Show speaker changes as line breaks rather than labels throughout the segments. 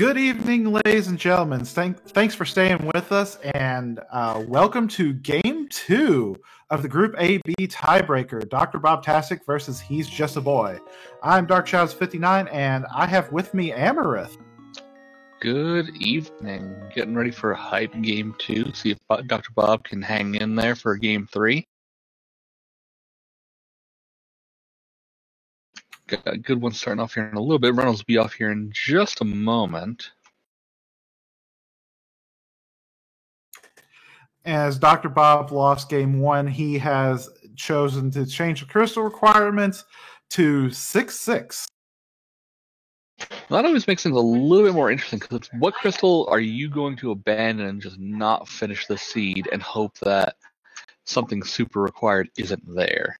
Good evening, ladies and gentlemen. Thanks for staying with us, and welcome to Game 2 of the Group A-B tiebreaker, Dr. Bob Tastic versus He's Just a Boy. I'm Dark Shadows 59, and I have with me Amarith.
Good evening. Getting ready for a hype Game 2. See if Dr. Bob can hang in there for Game 3. Got a good one starting off here in a little bit. Reynolds will be off here in just a moment.
As Dr. Bob lost Game 1, he has chosen to change the crystal requirements to 6-6.
That always makes things a little bit more interesting, because what crystal are you going to abandon and just not finish the seed and hope that something super required isn't there?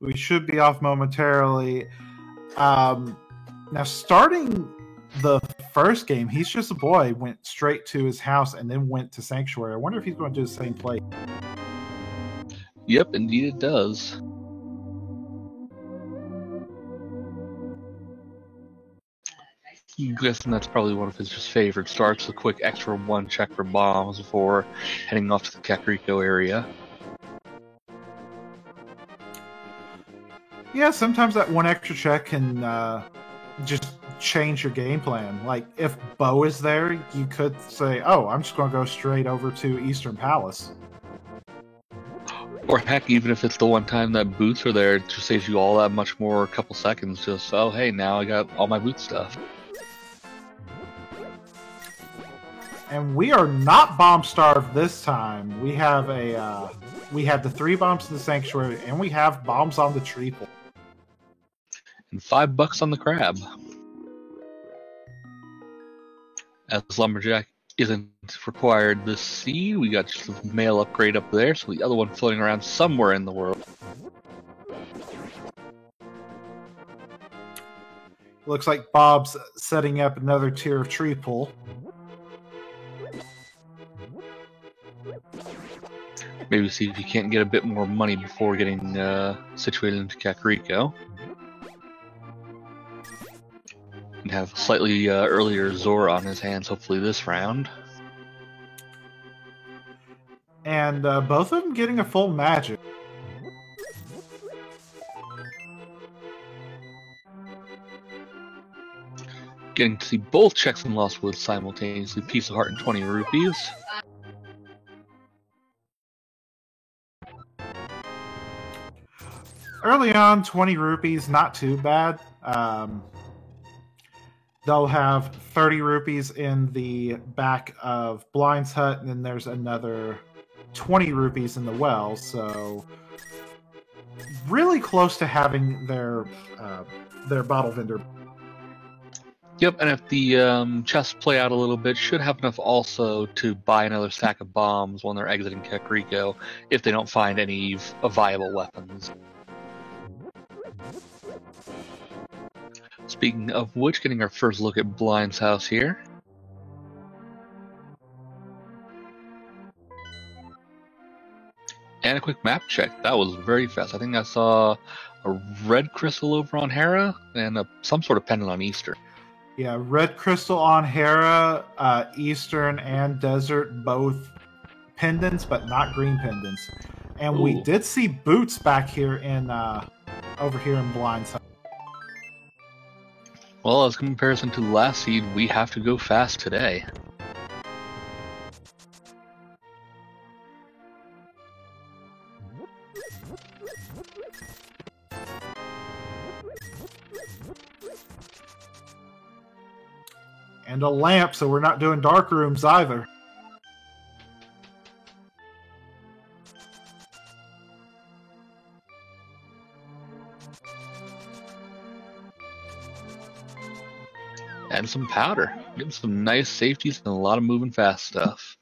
We should be off momentarily. Now, starting the first game, He's Just a Boy went straight to his house and then went to Sanctuary. I wonder if he's going to do the same play.
Yep, indeed it does. I'm guessing that's probably one of his just favorite starts, a quick extra one check for bombs before heading off to the Kakariko area.
Yeah, sometimes that one extra check can just change your game plan. Like, if Bo is there, you could say, oh, I'm just going to go straight over to Eastern Palace.
Or heck, even if it's the one time that boots are there, it just saves you all that much more, a couple seconds. Just, oh, hey, now I got all my boot stuff.
And we are not bomb starved this time. We have we had the 3 bombs in the Sanctuary, and we have bombs on the Treeple.
And $5 on the crab. As Lumberjack isn't required this seed, we got just a mail upgrade up there, so the other one floating around somewhere in the world.
Looks like Bob's setting up another tier of Treeple.
Maybe see if you can't get a bit more money before getting situated into Kakariko. And have slightly earlier Zora on his hands, hopefully this round.
And both of them getting a full magic.
Getting to see both checks in Lost Woods simultaneously. Piece of Heart and 20 rupees.
Early on, 20 rupees, not too bad. They'll have 30 rupees in the back of Blind's hut, and then there's another 20 rupees in the well, so really close to having their bottle vendor.
Yep, and if the chests play out a little bit, should have enough also to buy another stack of bombs when they're exiting Kakariko, if they don't find any viable weapons. Speaking of which, getting our first look at Blind's house here. And a quick map check. That was very fast. I think I saw a red crystal over on Hera and some sort of pendant on Easter.
Yeah, red crystal on Hera, Eastern and Desert, both pendants, but not green pendants. And
Ooh.
We did see boots back here in over here in Blind's house.
Well, as comparison to the last seed, we have to go fast today.
And a lamp, so we're not doing dark rooms either.
And some powder. Getting some nice safeties and a lot of moving fast stuff.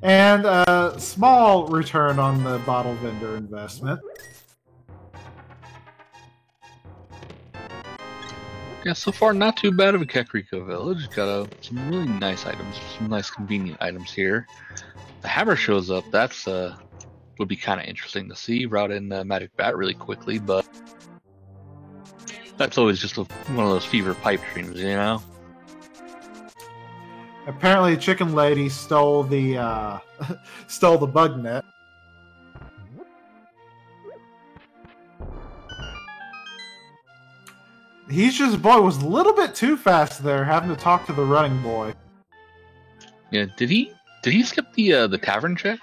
And a small return on the bottle vendor investment.
Yeah, so far not too bad of a Kakariko village. Got some really nice items, some nice convenient items here. The hammer shows up. That's would be kind of interesting to see. Route in the magic bat really quickly, but that's always just one of those fever pipe dreams, you know.
Apparently, Chicken Lady stole the stole the bug net. He's Just a Boy was a little bit too fast there, having to talk to the running boy.
Yeah, did he skip the tavern check?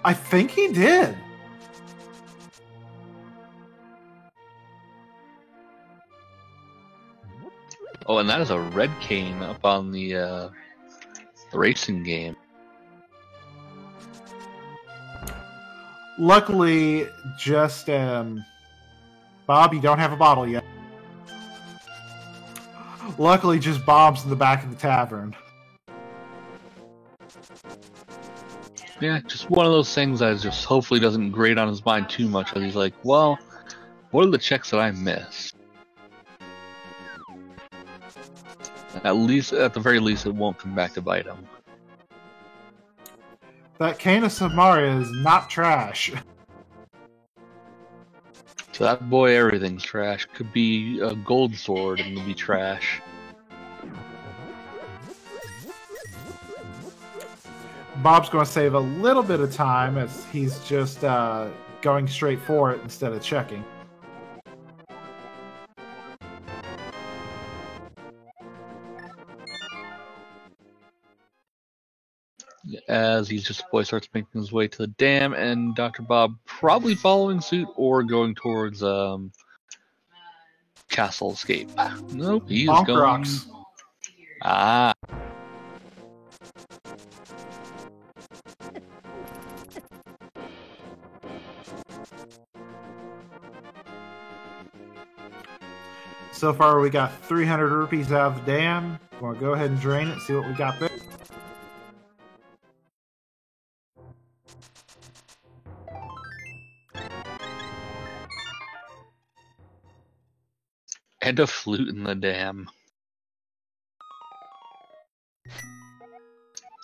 I think he did.
Oh, and that is a red cane up on the racing game.
Luckily, just Bob, you don't have a bottle yet. Luckily, just Bob's in the back of the tavern.
Yeah, just one of those things that just hopefully doesn't grate on his mind too much. Because he's like, well, what are the checks that I missed? At the very least, it won't come back to bite him.
That cane of Samaria is not trash.
To that boy, everything's trash. Could be a gold sword and it'll be trash.
Bob's going to save a little bit of time as he's just going straight for it instead of checking.
As He's Just a Boy starts making his way to the dam, and Dr. Bob probably following suit or going towards Castle Escape. Nope, he's
Bonk
going.
Rocks.
Ah.
So far, we got 300 rupees out of the dam. We're going to go ahead and drain it, see what we got there.
And a flute in the dam.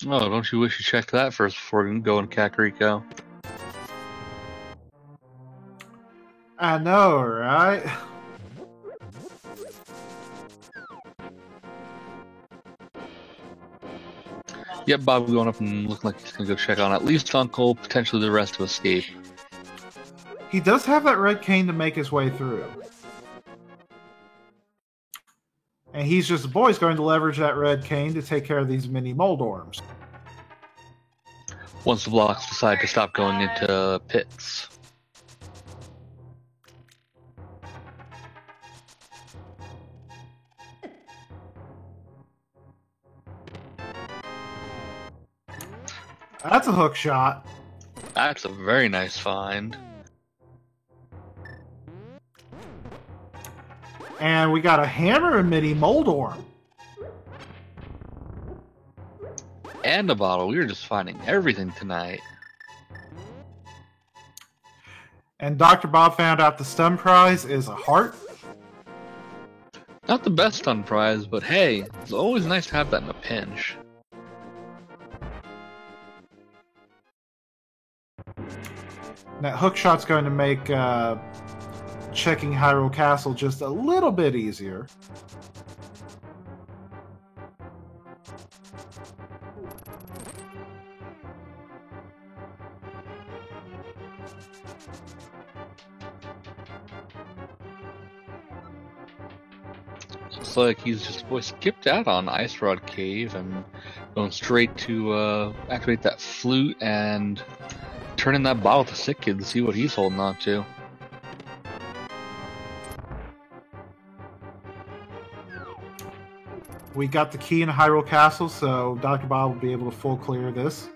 Oh, don't you wish you checked that first before going Kakariko?
I know, right?
Yep, Bob going up and looking like he's gonna go check on at least Uncle, potentially the rest of Escape.
He does have that red cane to make his way through. And He's Just a Boy's going to leverage that red cane to take care of these mini Moldorms.
Once the blocks decide to stop going into pits.
That's a hook shot.
That's a very nice find.
And we got a hammer and mini Moldorm.
And a bottle. We were just finding everything tonight.
And Dr. Bob found out the stun prize is a heart.
Not the best stun prize, but hey, it's always nice to have that in a pinch.
That hook shot's going to make checking Hyrule Castle just a little bit easier.
Looks like He's Just a Boy skipped out on Ice Rod Cave and going straight to activate that flute and turn in that bottle to Sick Kid to see what he's holding on to.
We got the key in Hyrule Castle, so Dr. Bob will be able to full clear this.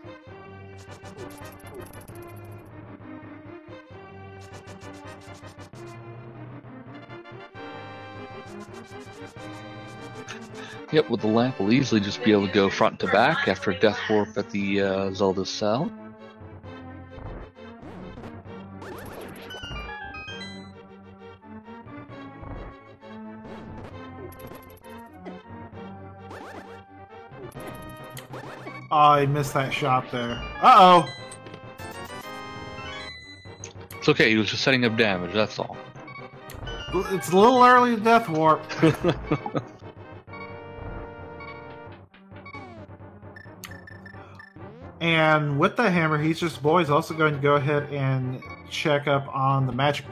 Yep, with the lamp, we'll easily just be able to go front to back after a Death Warp at the Zelda cell.
Oh, he missed that shot there. Uh-oh.
It's okay, he was just setting up damage, that's all.
It's a little early to Death Warp. And with the hammer, He's Just a Boy is also going to go ahead and check up on the magic.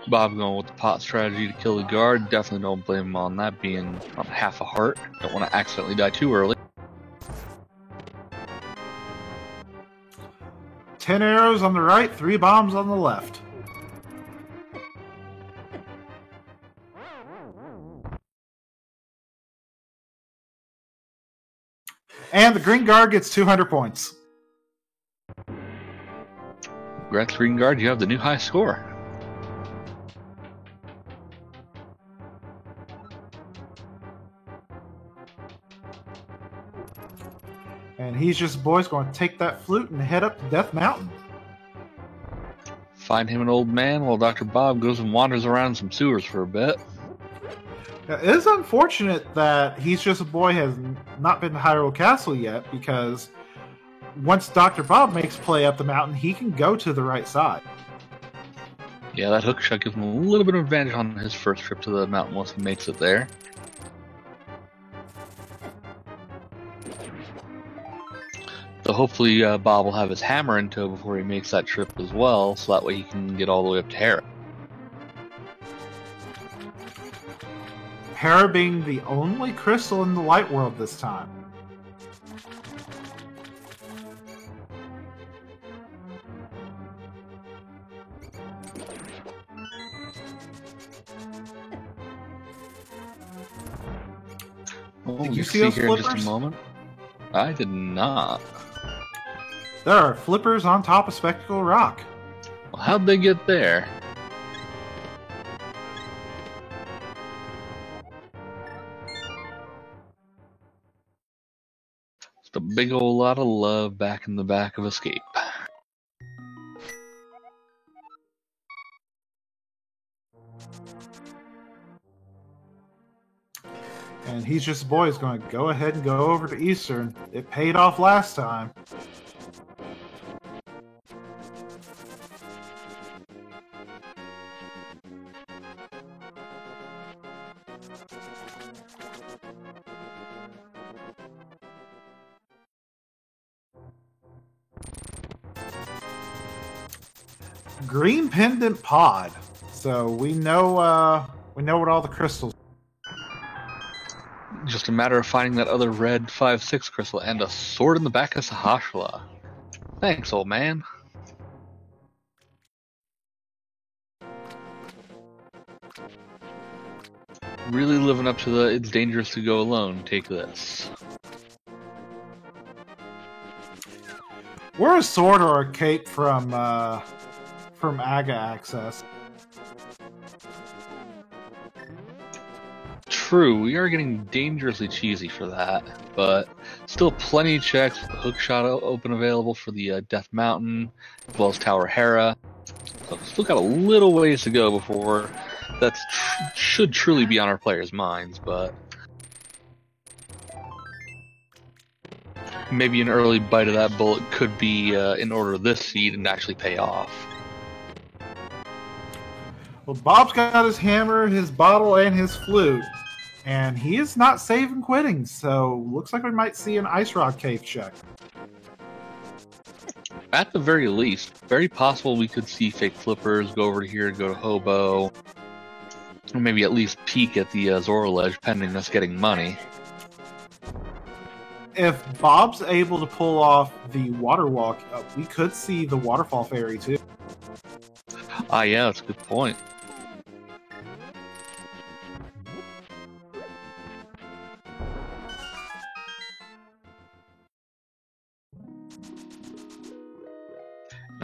Bob going with the pot strategy to kill the guard. Definitely don't blame him on that being on half a heart. Don't want to accidentally die too early.
10 arrows on the right, 3 bombs on the left. And the green guard gets 200 points.
Congrats, Green Guard, you have the new high score.
And He's Just a Boy's going to take that flute and head up to Death Mountain.
Find him an old man while Dr. Bob goes and wanders around some sewers for a bit.
Now, it is unfortunate that He's Just a Boy has not been to Hyrule Castle yet, because once Dr. Bob makes play up the mountain, he can go to the right side.
Yeah, that hook shot gives him a little bit of advantage on his first trip to the mountain once he makes it there. So hopefully Bob will have his hammer in tow before he makes that trip as well, so that way he can get all the way up to Hera.
Hera being the only crystal in the light world this time.
Oh,
Did you see
see
those
here in just
flippers?
a moment? I did not.
There are flippers on top of Spectacle Rock.
Well, how'd they get there? Just a big old lot of love back in the back of Escape.
And He's Just a Boy is going to go ahead and go over to Eastern. It paid off last time. Green Pendant Pod. So we know what all the crystals.
Just a matter of finding that other red 5-6 crystal and a sword in the back of Sahashala. Thanks, old man. Really living up to the "it's dangerous to go alone, take this."
We're a sword or a cape from Aga Access.
True, we are getting dangerously cheesy for that, but still plenty of checks with the hookshot open available for the Death Mountain, as well as Tower Hera. So still got a little ways to go before that should truly be on our players' minds, but maybe an early bite of that bullet could be in order of this seed and actually pay off.
Well, Bob's got his hammer, his bottle, and his flute. And he is not saving quitting, so looks like we might see an Ice Rock Cave check.
At the very least, very possible we could see fake flippers go over to here, go to Hobo, or maybe at least peek at the Zora Ledge, pending us getting money.
If Bob's able to pull off the water walk, we could see the waterfall fairy too.
Ah, yeah, that's a good point.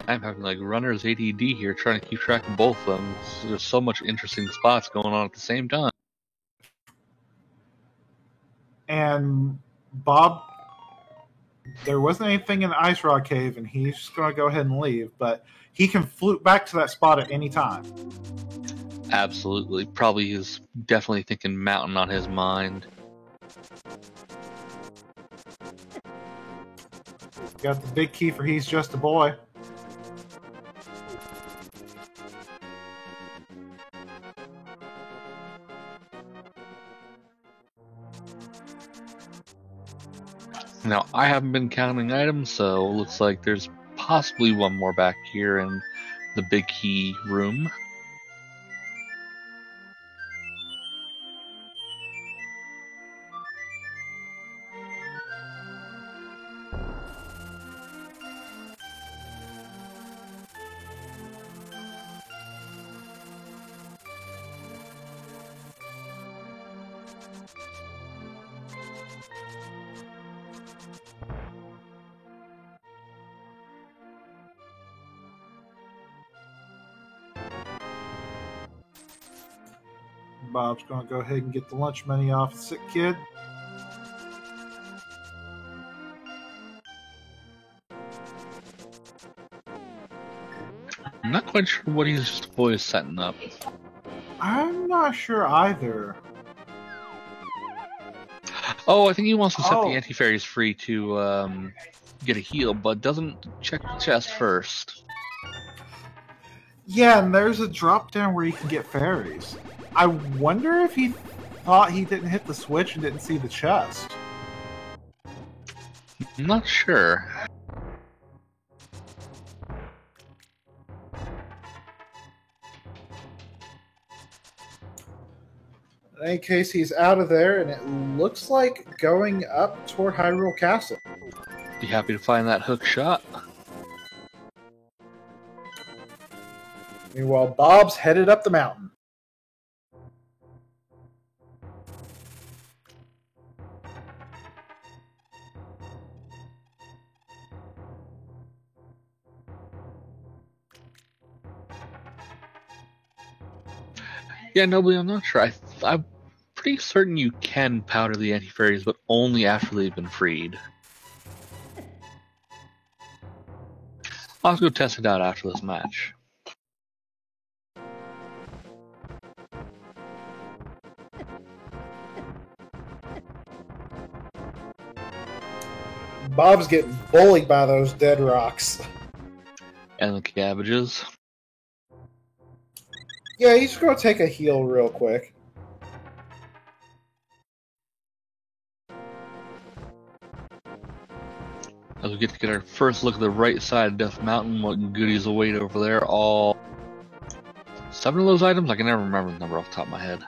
I'm having like runner's ADD here trying to keep track of both of them. There's so much interesting spots going on at the same time.
And Bob, there wasn't anything in the Ice Rock Cave, and he's just going to go ahead and leave, but he can flute back to that spot at any time.
Absolutely. Probably is definitely thinking mountain on his mind.
Got the big key for He's Just a Boy.
Now, I haven't been counting items, so it looks like there's possibly one more back here in the big key room.
Bob's going to go ahead and get the lunch money off the sick kid.
I'm not quite sure what He's Just a Boy is setting up.
I'm not sure either.
Oh, I think he wants to set the anti-fairies free to get a heal, but doesn't check the chest first.
Yeah, and there's a drop down where you can get fairies. I wonder if he thought he didn't hit the switch and didn't see the chest.
I'm not sure.
In any case, he's out of there, and it looks like going up toward Hyrule Castle.
Be happy to find that hook shot.
Meanwhile, Bob's headed up the mountain.
Yeah, Nobly, I'm not sure. I'm pretty certain you can powder the anti-fairies, but only after they've been freed. I'll have to go test it out after this match.
Bob's getting bullied by those dead rocks.
And the cabbages.
Yeah, he's going to take a heal real quick.
As we get to get our first look at the right side of Death Mountain, what goodies await over there. All 7 of those items? I can never remember the number off the top of my head.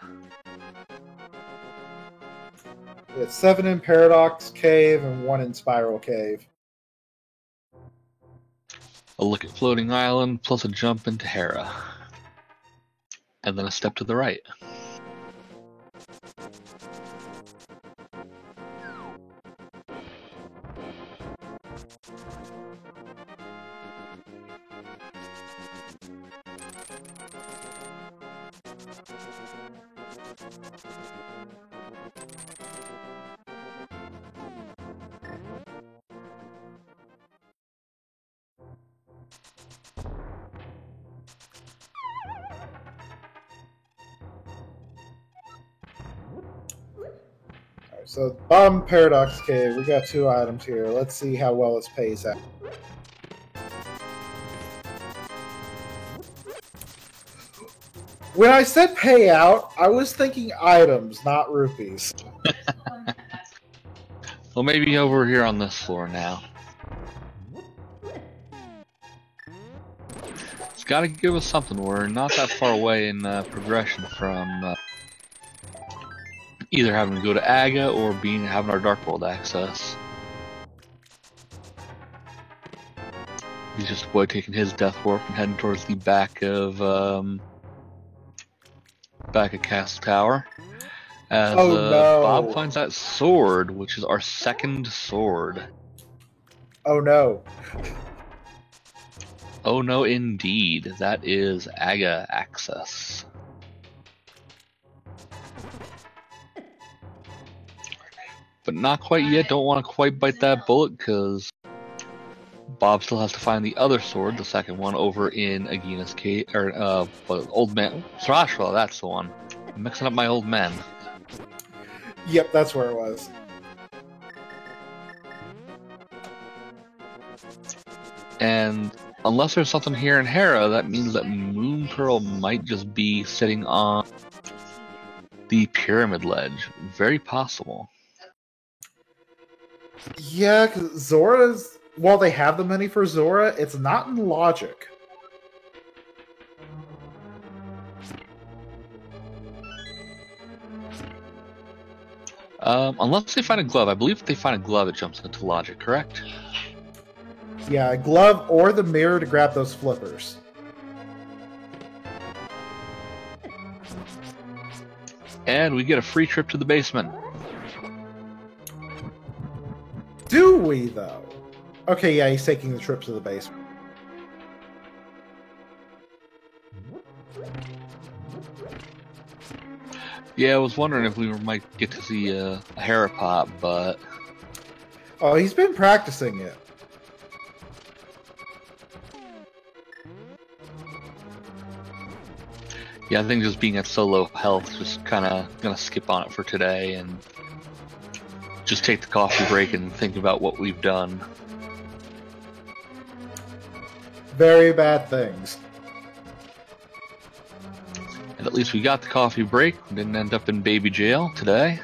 It's 7 in Paradox Cave and 1 in Spiral Cave.
A look at Floating Island, plus a jump into Hera. And then a step to the right.
So, bottom Paradox Cave, we got 2 items here. Let's see how well this pays out. When I said payout, I was thinking items, not rupees.
Well, maybe over here on this floor now. It's got to give us something. We're not that far away in progression from either having to go to Aga or having our Dark World access. He's just a boy taking his Death Warp and heading towards the back of Castle Tower. As
no.
Bob finds that sword, which is our second sword.
Oh no.
Oh no, indeed. That is Aga access. But not quite yet. Don't want to quite bite that bullet because Bob still has to find the other sword, the second one, over in Agina's cave, or Old Man Sarashville. That's the one. I'm mixing up my old men.
Yep, that's where it was.
And unless there's something here in Hera, that means that Moon Pearl might just be sitting on the pyramid ledge. Very possible.
Yeah, because Zora's... While they have the money for Zora, it's not in logic.
Unless they find a glove. I believe if they find a glove, it jumps into logic, correct?
Yeah, a glove or the mirror to grab those flippers.
And we get a free trip to the basement.
Do we, though? Okay, yeah, he's taking the trip to the basement.
Yeah, I was wondering if we might get to see a Hera pop, but...
Oh, he's been practicing it.
Yeah, I think just being at so low health, just kind of gonna skip on it for today and just take the coffee break and think about what we've done.
Very bad things.
And at least we got the coffee break. We didn't end up in baby jail today.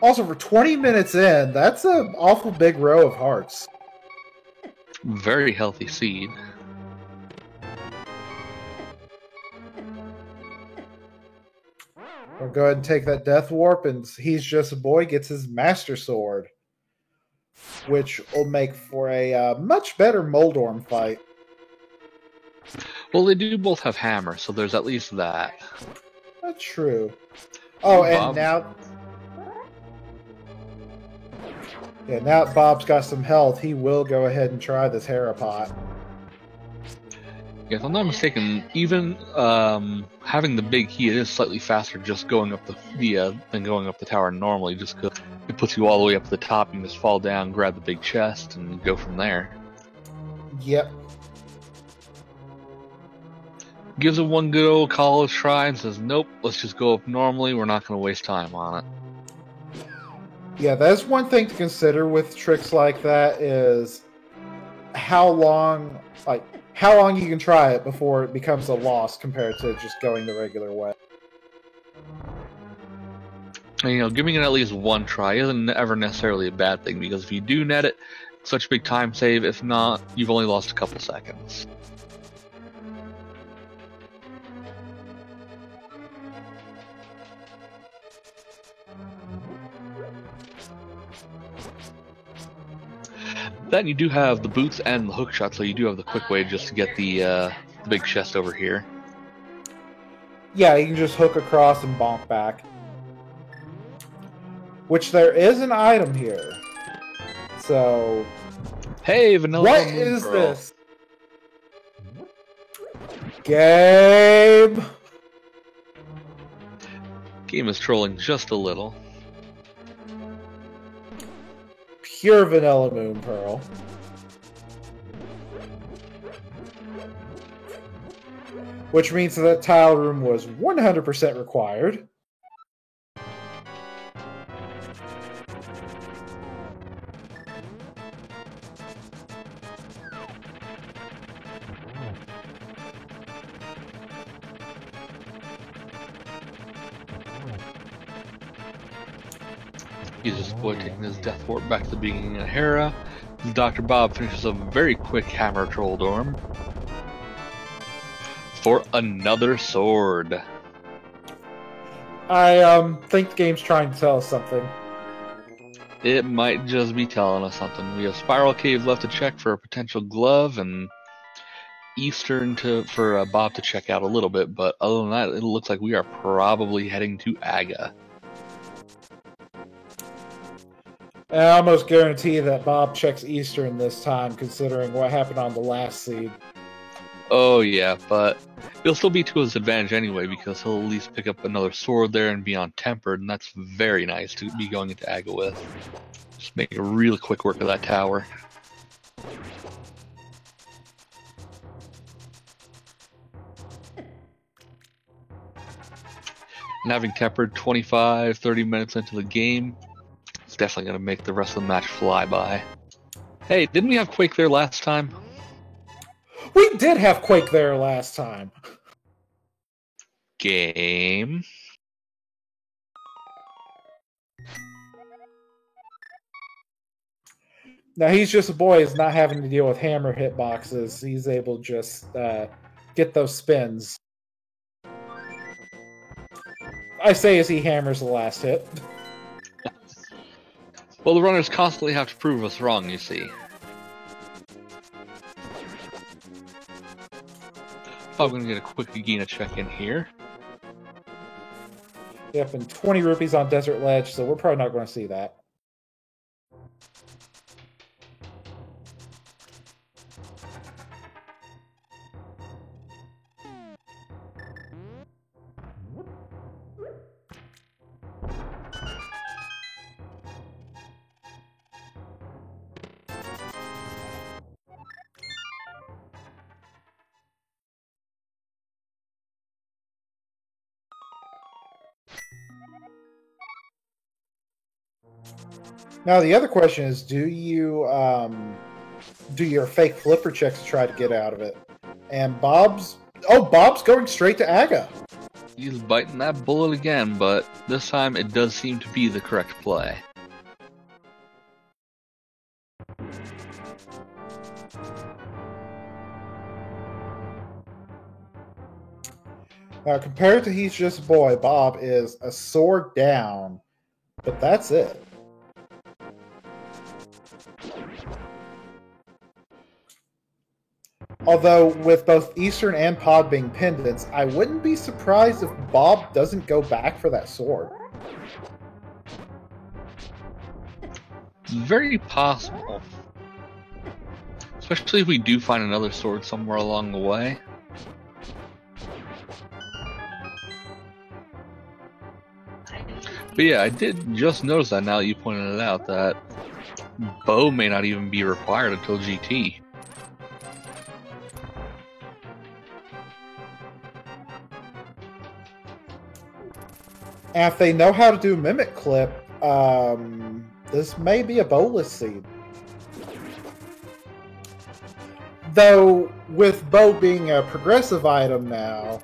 Also, for 20 minutes in, that's an awful big row of hearts.
Very healthy seed.
We'll go ahead and take that death warp, and He's Just a Boy gets his Master Sword, which will make for a much better Moldorm fight.
Well, they do both have hammers, so there's at least that.
That's true. Oh, and
Bob.
now... Yeah, now that Bob's got some health, he will go ahead and try this Hera pot.
Yeah, if I'm not mistaken, even having the big key, it is slightly faster just going up than going up the tower normally, just because it puts you all the way up to the top. You can just fall down, grab the big chest, and go from there.
Yep.
Gives it one good old college try and says, nope, let's just go up normally. We're not going to waste time on it.
Yeah, that's one thing to consider with tricks like that is how long you can try it before it becomes a loss compared to just going the regular way.
And, giving it at least one try isn't ever necessarily a bad thing, because if you do net it, it's such a big time save. If not, you've only lost a couple seconds. Then you do have the boots and the hook shot, so you do have the quick way just to get the big chest over here.
Yeah, you can just hook across and bonk back. Which there is an item here. So...
Hey, Vanilla
What
Moon
is
Pearl.
this? Game!
Game is trolling just a little.
Pure vanilla Moon Pearl. Which means that tile room was 100% required.
He's just boy taking his death warp back to the beginning of Hera. Dr. Bob finishes a very quick hammer troll dorm for another sword.
I think the game's trying to tell us something.
It might just be telling us something. We have Spiral Cave left to check for a potential glove, and Eastern for Bob to check out a little bit, but other than that, it looks like we are probably heading to Aga.
I almost guarantee that Bob checks Eastern this time, considering what happened on the last seed.
Oh yeah, but it'll still be to his advantage anyway, because he'll at least pick up another sword there and be on Tempered, and that's very nice to be going into Aga with. Just make a really quick work of that tower. And having Tempered 25, 30 minutes into the game, it's definitely going to make the rest of the match fly by. Hey, didn't we have Quake there last time?
We did have Quake there last time.
Game.
Now, He's Just a Boy is not having to deal with hammer hitboxes. He's able to just get those spins. I say as he hammers the last hit.
Well, the runners constantly have to prove us wrong, you see. I'm going to get a quick Agena check in here.
Yep, and 20 rupees on Desert Ledge, so we're probably not going to see that. Now the other question is, do you do your fake flipper checks to try to get out of it? And Bob's going straight to Aga.
He's biting that bullet again, but this time it does seem to be the correct play.
Now, compared to He's Just a Boy, Bob is a sword down, but that's it. Although, with both Eastern and Pod being pendants, I wouldn't be surprised if Bob doesn't go back for that sword.
Very possible. Especially if we do find another sword somewhere along the way. But yeah, I did just notice that now that you pointed it out, that bow may not even be required until GT.
And if they know how to do Mimic Clip, this may be a bolus seed. Though, with bow being a progressive item now,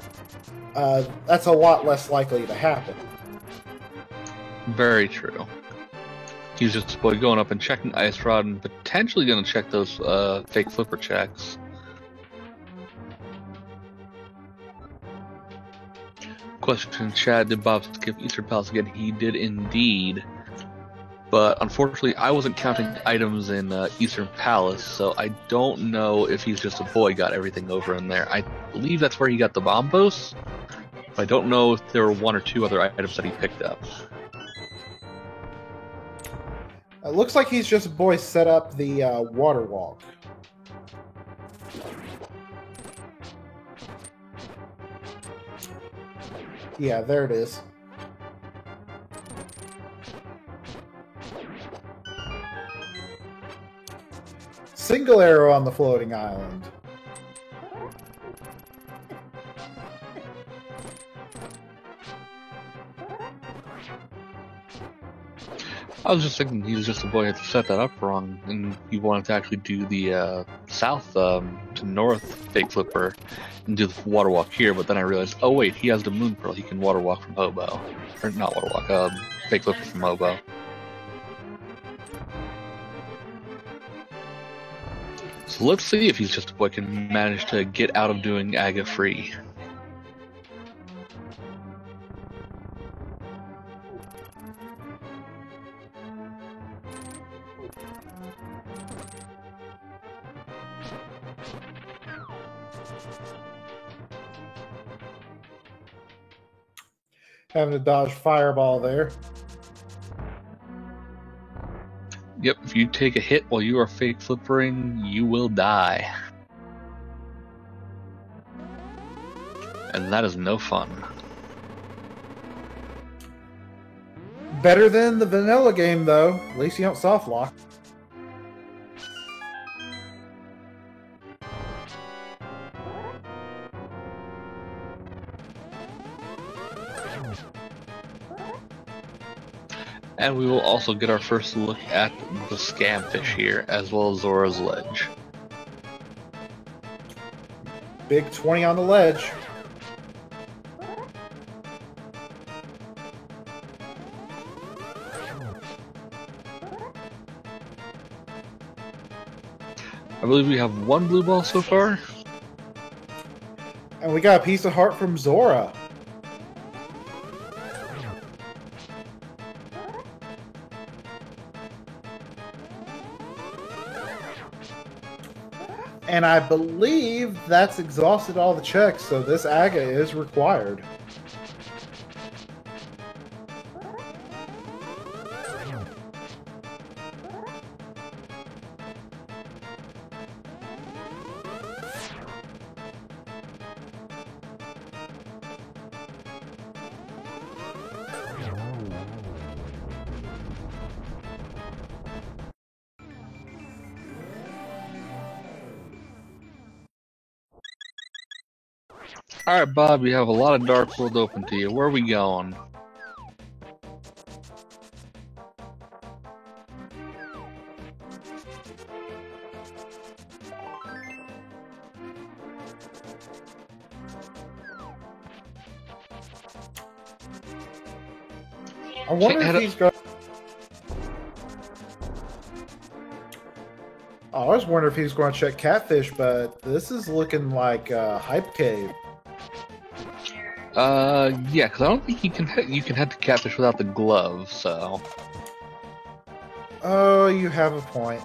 that's a lot less likely to happen.
Very true. He's just boy going up and checking Ice Rod and potentially going to check those fake flipper checks. Question in chat, did Bob skip Eastern Palace again? He did indeed. But unfortunately, I wasn't counting items in Eastern Palace, so I don't know if He's Just a Boy got everything over in there. I believe that's where he got the Bombos. But I don't know if there were one or two other items that he picked up.
It looks like He's Just a Boy set up the water walk. Yeah, there it is. Single arrow on the floating island.
I was just thinking He's Just a Boy had to set that up wrong, and he wanted to actually do the south to north fake flipper and do the water walk here, but then I realized, oh wait, he has the Moon Pearl, he can water walk from Hobo. Or not water walk, fake flipper from Hobo. So let's see if He's Just a Boy can manage to get out of doing Aga free.
Having to dodge fireball there.
Yep, if you take a hit while you are fake flippering, you will die. And that is no fun.
Better than the vanilla game, though. At least you don't soft lock.
And we will also get our first look at the Scamfish here, as well as Zora's Ledge.
Big 20 on the ledge.
I believe we have one blue ball so far.
And we got a piece of heart from Zora. And I believe that's exhausted all the checks, so this Aga is required.
Alright, Bob, you have a lot of Dark World open to you. Where are we going?
I wonder if he's going. I was wondering if he was going to check Catfish, but this is looking like Hype Cave.
Yeah, because I don't think you can head to Catfish without the glove, so...
Oh, you have a point.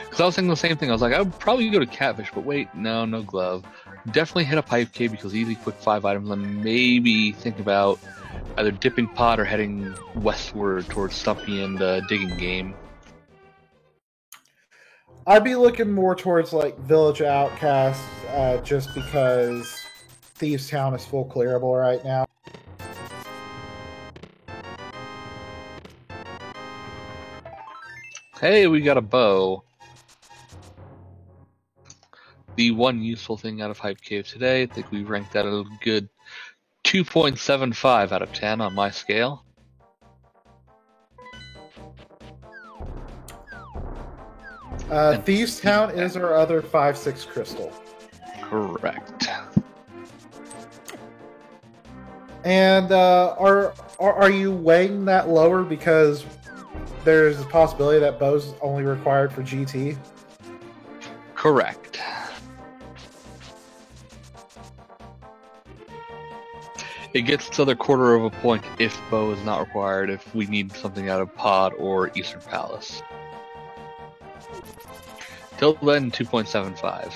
Because I was thinking the same thing. I was like, I would probably go to Catfish, but wait, no glove. Definitely hit a Pipe Cave because easy, quick 5 items, and maybe think about either dipping pot or heading westward towards Stumpy and Digging Game.
I'd be looking more towards like Village Outcast, just because Thieves Town is full clearable right now.
Hey, we got a bow. The one useful thing out of Hype Cave today, I think we ranked that a good 2.75 out of 10 on my scale.
Thieves Town is our other 5/6 crystal.
Correct.
And are you weighing that lower because there's a possibility that bow's only required for GT?
Correct. It gets its other quarter of a point if bow is not required, if we need something out of Pod or Eastern Palace. Till then, 2.75.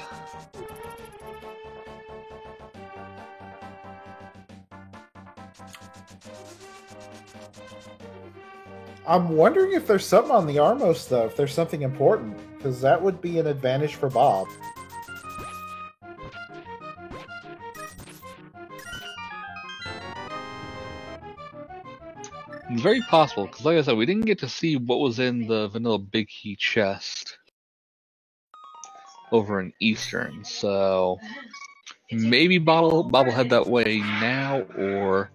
I'm wondering if there's something on the Armos, though, if there's something important, because that would be an advantage for Bob.
It's very possible, because like I said, we didn't get to see what was in the vanilla Big Key chest over in Eastern, so maybe Bob will head that way now, or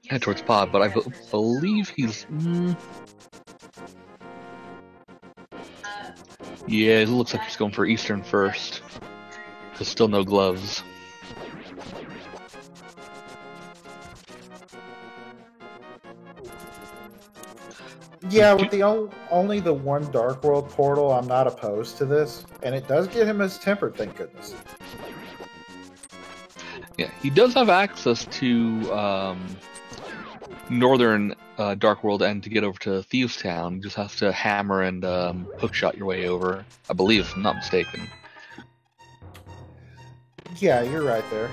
head towards Pod, but I believe he's... Yeah, it looks like he's going for Eastern first, because still no gloves.
Yeah, with the only the one Dark World portal, I'm not opposed to this, and it does get him his tempered, thank goodness.
Yeah, he does have access to Northern Dark World and to get over to Thieves Town, you just have to hammer and hookshot your way over, I believe, if I'm not mistaken.
Yeah, you're right there.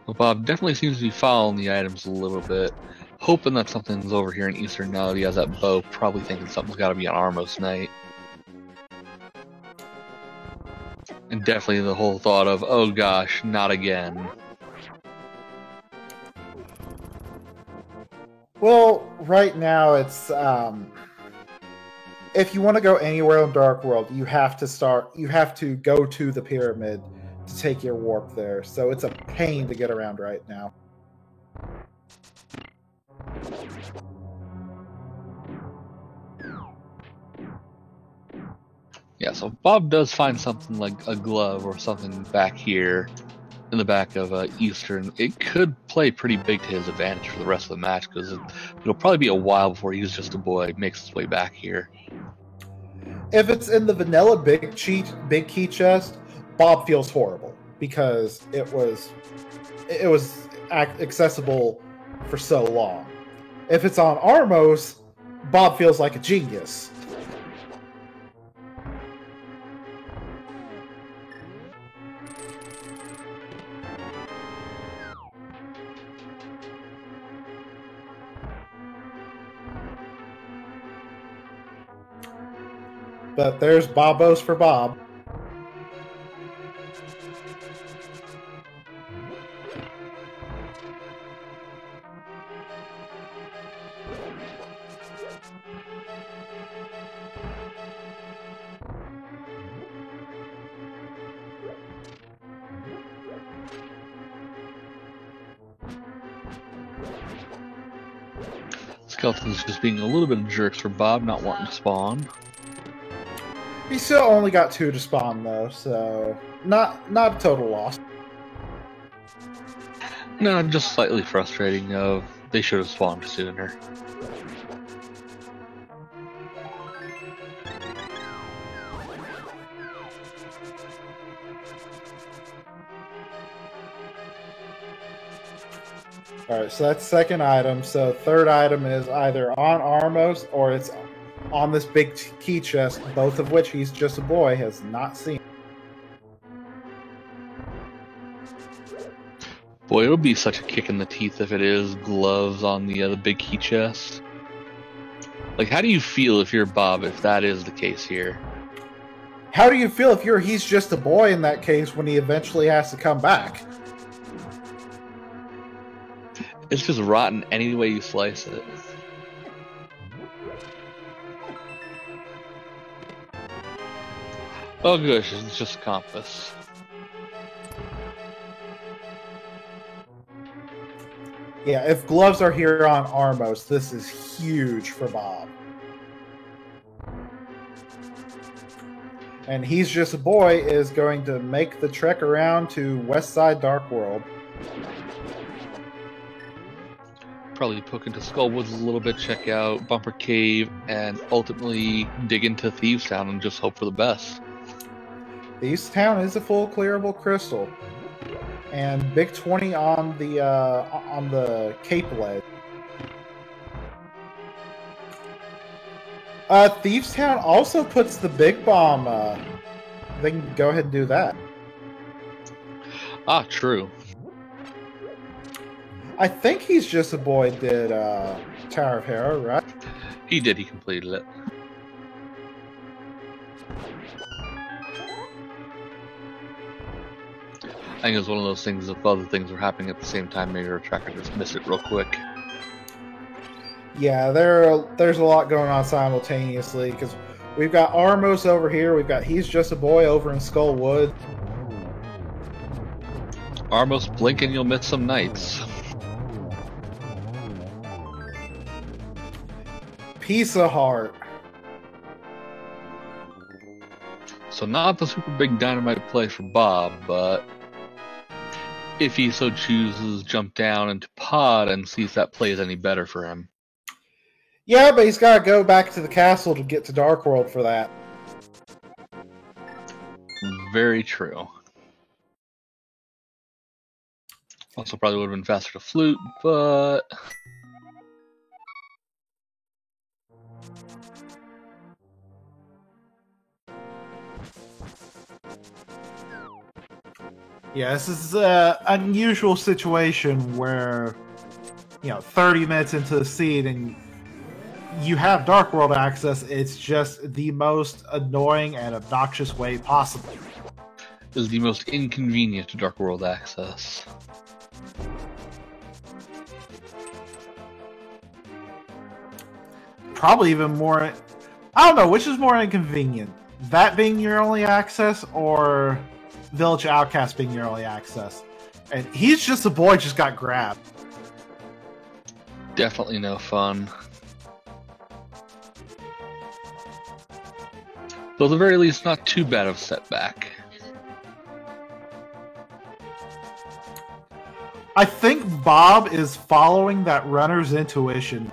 Well, Bob definitely seems to be following the items a little bit, hoping that something's over here in Eastern now that he has that bow, probably thinking something's got to be on Armos Night. And definitely the whole thought of, oh gosh, not again.
Well, right now it's if you want to go anywhere in Dark World, you have to go to the pyramid to take your warp there. So it's a pain to get around right now.
Yeah, so Bob does find something like a glove or something back here in the back of Eastern. It could play pretty big to his advantage for the rest of the match because it'll probably be a while before He's Just a Boy makes his way back here.
If it's in the vanilla big key chest, Bob feels horrible because it was accessible for so long. If it's on Armos, Bob feels like a genius. But there's Bobos for Bob.
Skeleton's just being a little bit of jerks for Bob, not wanting to spawn.
He still only got 2 to spawn though, so not a total loss.
No, just slightly frustrating. They should have spawned sooner.
Alright, so that's second item. So third item is either on Armos or it's on this big key chest, both of which He's Just a Boy has not seen.
Boy, it'll be such a kick in the teeth if it is gloves on the big key chest. Like, how do you feel if you're Bob if that is the case here?
How do you feel if you're He's Just a Boy in that case when he eventually has to come back?
It's just rotten any way you slice it. Oh gosh, it's just compass.
Yeah, if gloves are here on Armos, this is huge for Bob. And He's Just a Boy is going to make the trek around to Westside Dark World.
Probably poke into Skullwoods a little bit, check out Bumper Cave, and ultimately dig into Thieves Town and just hope for the best.
Thieves Town is a full clearable crystal. And Big 20 on the Cape ledge. Thieves Town also puts the big bomb. They can go ahead and do that.
Ah, true.
I think He's Just a Boy did Tower of Hero, right?
He did, he completed it. I think it was one of those things, if other things were happening at the same time, maybe our tracker just missed it real quick.
Yeah, there's a lot going on simultaneously, because we've got Armos over here, we've got He's Just a Boy over in Skullwood.
Armos, blink and you'll miss some knights.
Piece of heart.
So not the super big dynamite play for Bob, but if he so chooses, jump down into Pod and see if that plays any better for him.
Yeah, but he's got to go back to the castle to get to Dark World for that.
Very true. Also, probably would have been faster to flute, but
yeah, this is an unusual situation where, 30 minutes into the seed and you have Dark World access. It's just the most annoying and obnoxious way possible.
This is the most inconvenient Dark World access.
Probably even more... I don't know, which is more inconvenient? That being your only access, or Village Outcast being your only access? And he's just a boy just got grabbed.
Definitely no fun. Though at the very least, not too bad of a setback.
I think Bob is following that runner's intuition.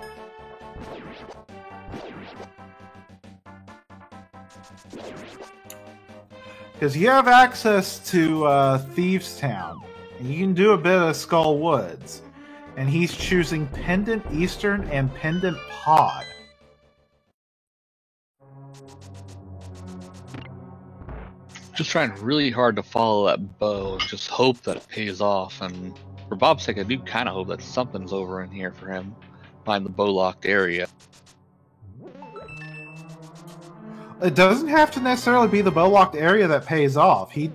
Because you have access to Thieves Town, and you can do a bit of Skull Woods. And he's choosing Pendant Eastern and Pendant Pod.
Just trying really hard to follow that bow and just hope that it pays off. And for Bob's sake, I do kind of hope that something's over in here for him, behind the bow-locked area.
It doesn't have to necessarily be the bow-locked area that pays off. He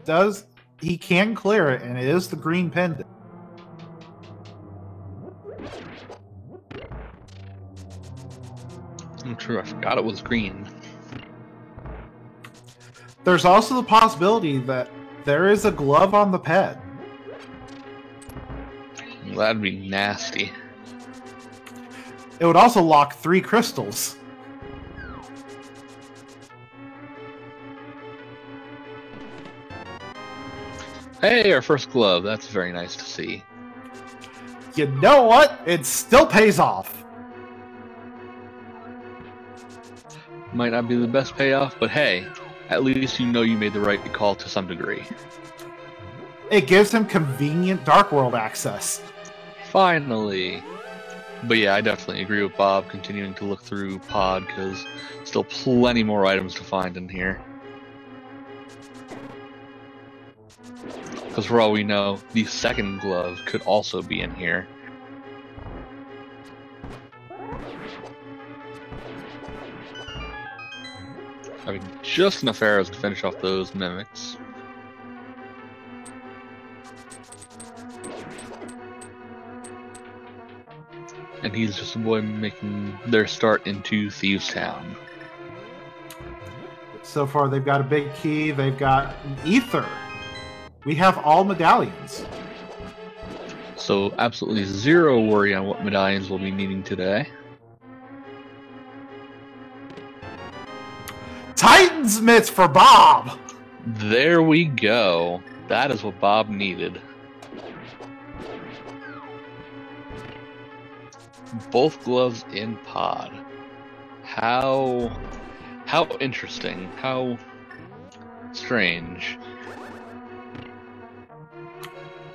can clear it, and it is the green pendant.
True, I forgot it was green.
There's also the possibility that there is a glove on the ped.
That'd be nasty.
It would also lock 3 crystals.
Hey, our first glove. That's very nice to see.
You know what? It still pays off.
Might not be the best payoff, but hey, at least you know you made the right call to some degree.
It gives him convenient Dark World access.
Finally. But yeah, I definitely agree with Bob continuing to look through Pod, because still plenty more items to find in here. Because for all we know, the second glove could also be in here. Having just enough arrows to finish off those mimics. And he's just a boy making their start into Thieves Town.
So far, they've got a big key. They've got an ether. We have all medallions.
So absolutely zero worry on what medallions we'll be needing today.
Titan's mitts for Bob!
There we go. That is what Bob needed. Both gloves in Pod. How interesting. How strange.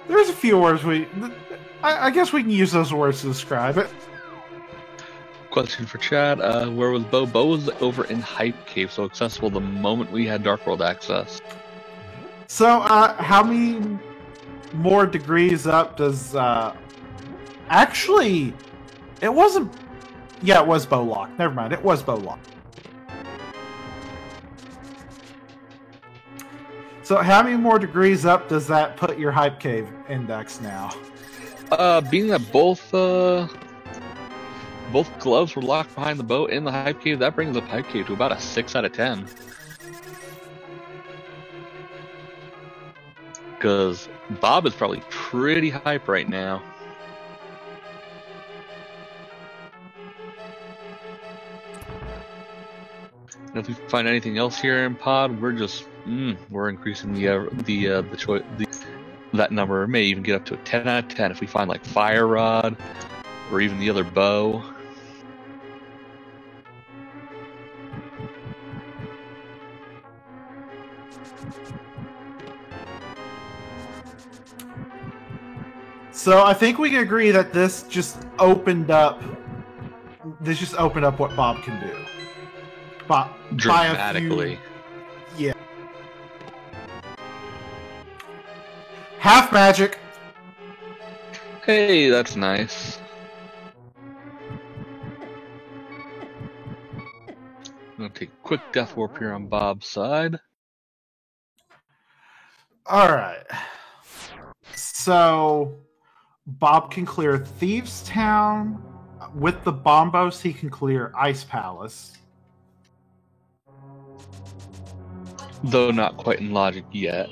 There's a few words I guess we can use those words to describe it.
Question for Chad, where was Bo? Bo was over in Hype Cave, so accessible the moment we had Dark World access.
So, how many more degrees up does, actually, it wasn't, yeah, it was Bowlock. Never mind, it was Bowlock. So, how many more degrees up does that put your Hype Cave index now?
Being that both gloves were locked behind the bow in the Hype Cave, that brings the Hype Cave to about a 6 out of 10. Because Bob is probably pretty hype right now. And if we find anything else here in Pod, we're just we're increasing that number. It may even get up to a 10 out of 10 if we find like Fire Rod or even the other bow.
So I think we can agree that this just opened up. This just opened up what Bob can do.
Dramatically.
Yeah. Half magic.
Hey, that's nice. I'm gonna take a quick death warp here on Bob's side.
Alright. So Bob can clear Thieves Town. With the Bombos, he can clear Ice Palace.
Though not quite in logic yet.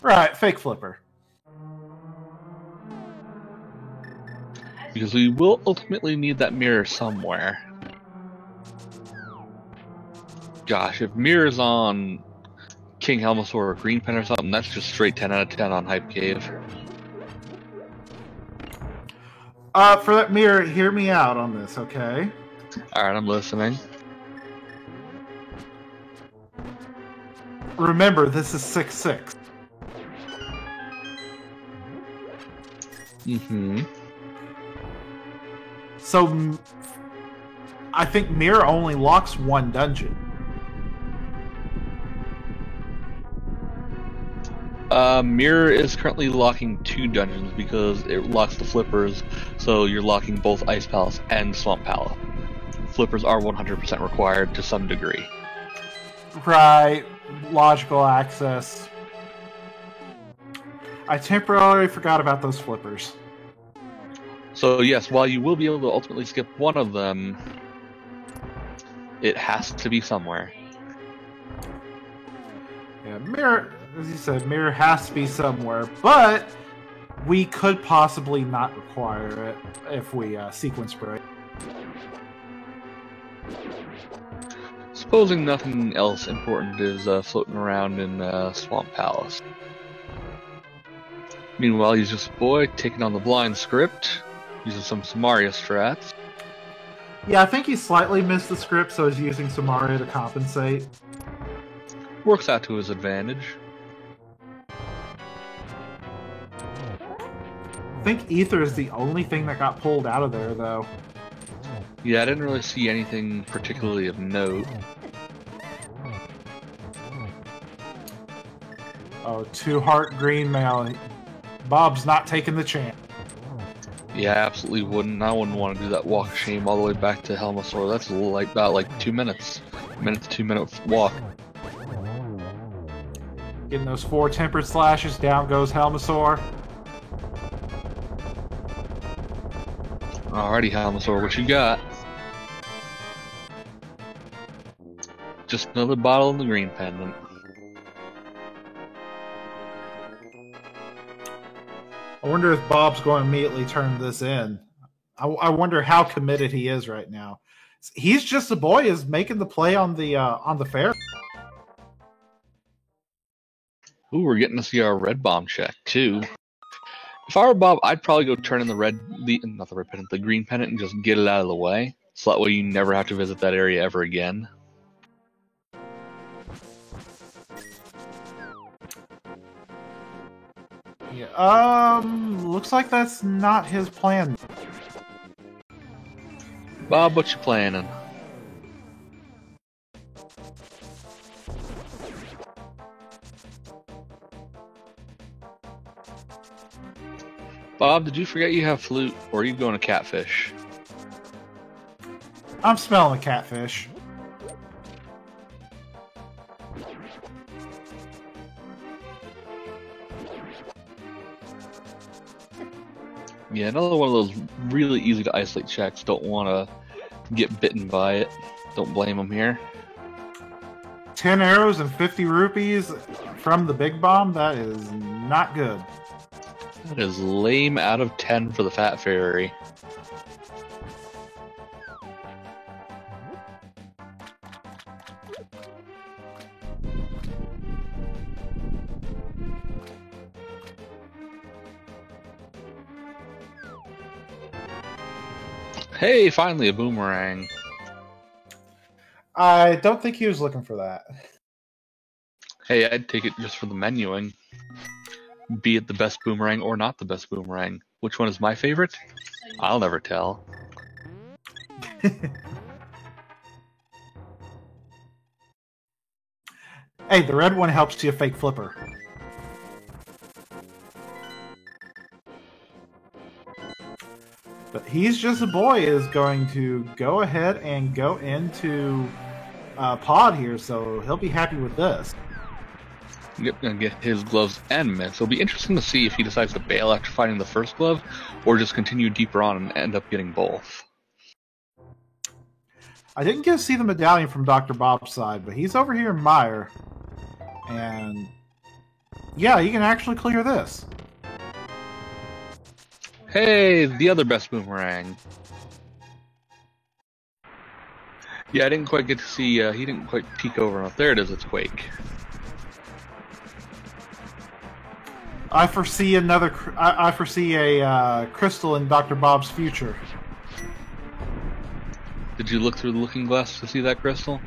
Right, fake flipper.
Because we will ultimately need that mirror somewhere. Gosh, if mirror's on King Helmosaur or Green Pen or something, that's just straight 10 out of 10 on Hype Cave.
For that mirror, hear me out on this, okay?
Alright, I'm listening.
Remember, this is 6-6.
Mm-hmm.
So, I think mirror only locks one dungeon.
Mirror is currently locking 2 dungeons because it locks the flippers, so you're locking both Ice Palace and Swamp Palace. Flippers are 100% required to some degree.
Right, logical access. I temporarily forgot about those flippers.
So yes, while you will be able to ultimately skip one of them, it has to be somewhere.
Yeah, mirror, as you said, mirror has to be somewhere, but we could possibly not require it if we sequence break.
Supposing nothing else important is floating around in Swamp Palace. Meanwhile, he's just a boy taking on the blind script, using some Samaria strats.
Yeah, I think he slightly missed the script, so he's using Samaria to compensate.
Works out to his advantage.
I think Ether is the only thing that got pulled out of there, though.
Yeah, I didn't really see anything particularly of note.
Oh, 2-heart green mail. Bob's not taking the chance.
Yeah, I absolutely wouldn't. I wouldn't want to do that walk of shame all the way back to Helmosaur. That's about 2 minutes. Minute to 2-minute walk.
Getting those 4 tempered slashes, down goes Helmosaur.
Alrighty, Helmosaur, what you got? Just another bottle in the green pendant.
I wonder if Bob's going to immediately turn this in. I wonder how committed he is right now. He's just a boy is making the play on the fair.
Ooh, we're getting to see our red bomb check too. If I were Bob, I'd probably go turn in the green pendant and just get it out of the way. So that way you never have to visit that area ever again.
Yeah, looks like that's not his plan.
Bob, what you planning? Bob, did you forget you have flute, or are you going to catfish?
I'm smelling a catfish.
Yeah, another one of those really easy to isolate checks. Don't want to get bitten by it. Don't blame them here.
10 arrows and 50 rupees from the big bomb? That is not good.
That is lame out of 10 for the Fat Fairy. Hey, finally a boomerang.
I don't think he was looking for that.
Hey, I'd take it just for the menuing. Be it the best boomerang or not the best boomerang. Which one is my favorite? I'll never tell.
Hey, the red one helps you fake flipper. But He's Just a Boy is going to go ahead and go into pod here, so he'll be happy with this.
Yep, gonna get his gloves and mitts. It'll be interesting to see if he decides to bail after finding the first glove, or just continue deeper on and end up getting both.
I didn't get to see the medallion from Dr. Bob's side, but he's over here in Meyer. And yeah, he can actually clear this.
Hey, the other best boomerang. Yeah, I didn't quite get to see, he didn't quite peek over enough. There it is, it's Quake.
I foresee a crystal in Dr. Bob's future.
Did you look through the looking glass to see that crystal?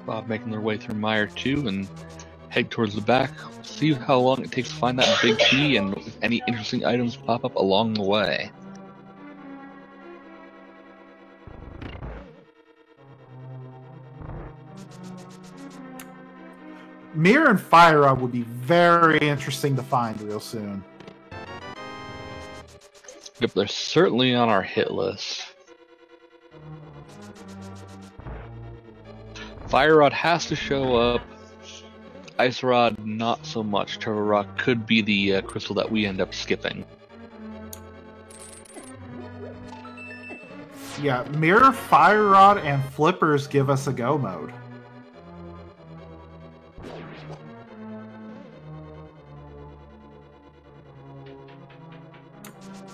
Bob making their way through Meyer 2 and head towards the back. See how long it takes to find that big key and if any interesting items pop up along the way.
Mirror and Fire Rod would be very interesting to find real soon.
Yep, they're certainly on our hit list. Fire Rod has to show up. Ice Rod, not so much. Turtle Rock could be the crystal that we end up skipping.
Yeah, Mirror, Fire Rod, and Flippers give us a go mode.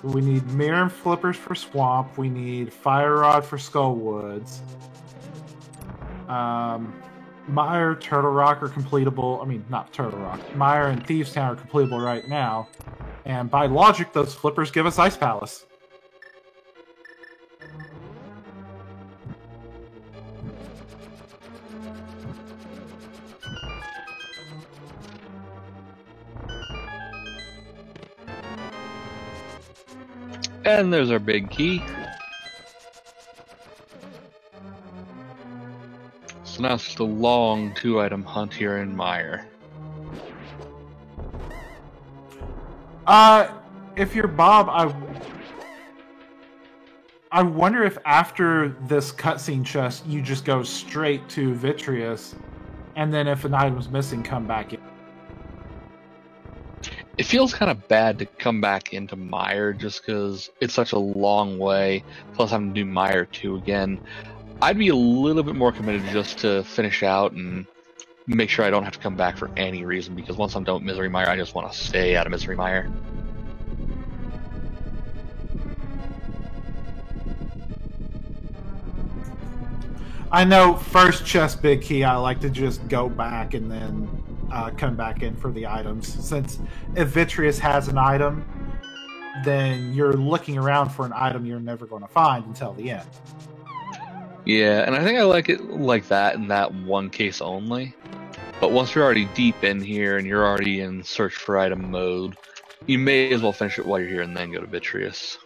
We need Mirror and Flippers for Swamp. We need Fire Rod for Skullwoods. Meyer, Turtle Rock are completable. I mean, not Turtle Rock. Meyer and Thieves Town are completable right now. And by logic, those Flippers give us Ice Palace.
And there's our big key. So now it's just a long 2-item hunt here in Meyer.
If you're Bob, I wonder if after this cutscene chest, you just go straight to Vitreous, and then if an item's missing, come back in.
It feels kind of bad to come back into Meyer just because it's such a long way, plus having to do Meyer 2 again. I'd be a little bit more committed just to finish out and make sure I don't have to come back for any reason, because once I'm done with Misery Mire, I just want to stay out of Misery Mire.
I know first chest big key, I like to just go back and then come back in for the items. Since if Vitreous has an item, then you're looking around for an item you're never going to find until the end.
Yeah, and I think I like it like that in that one case only. But once you're already deep in here and you're already in search for item mode, you may as well finish it while you're here and then go to Vitreous.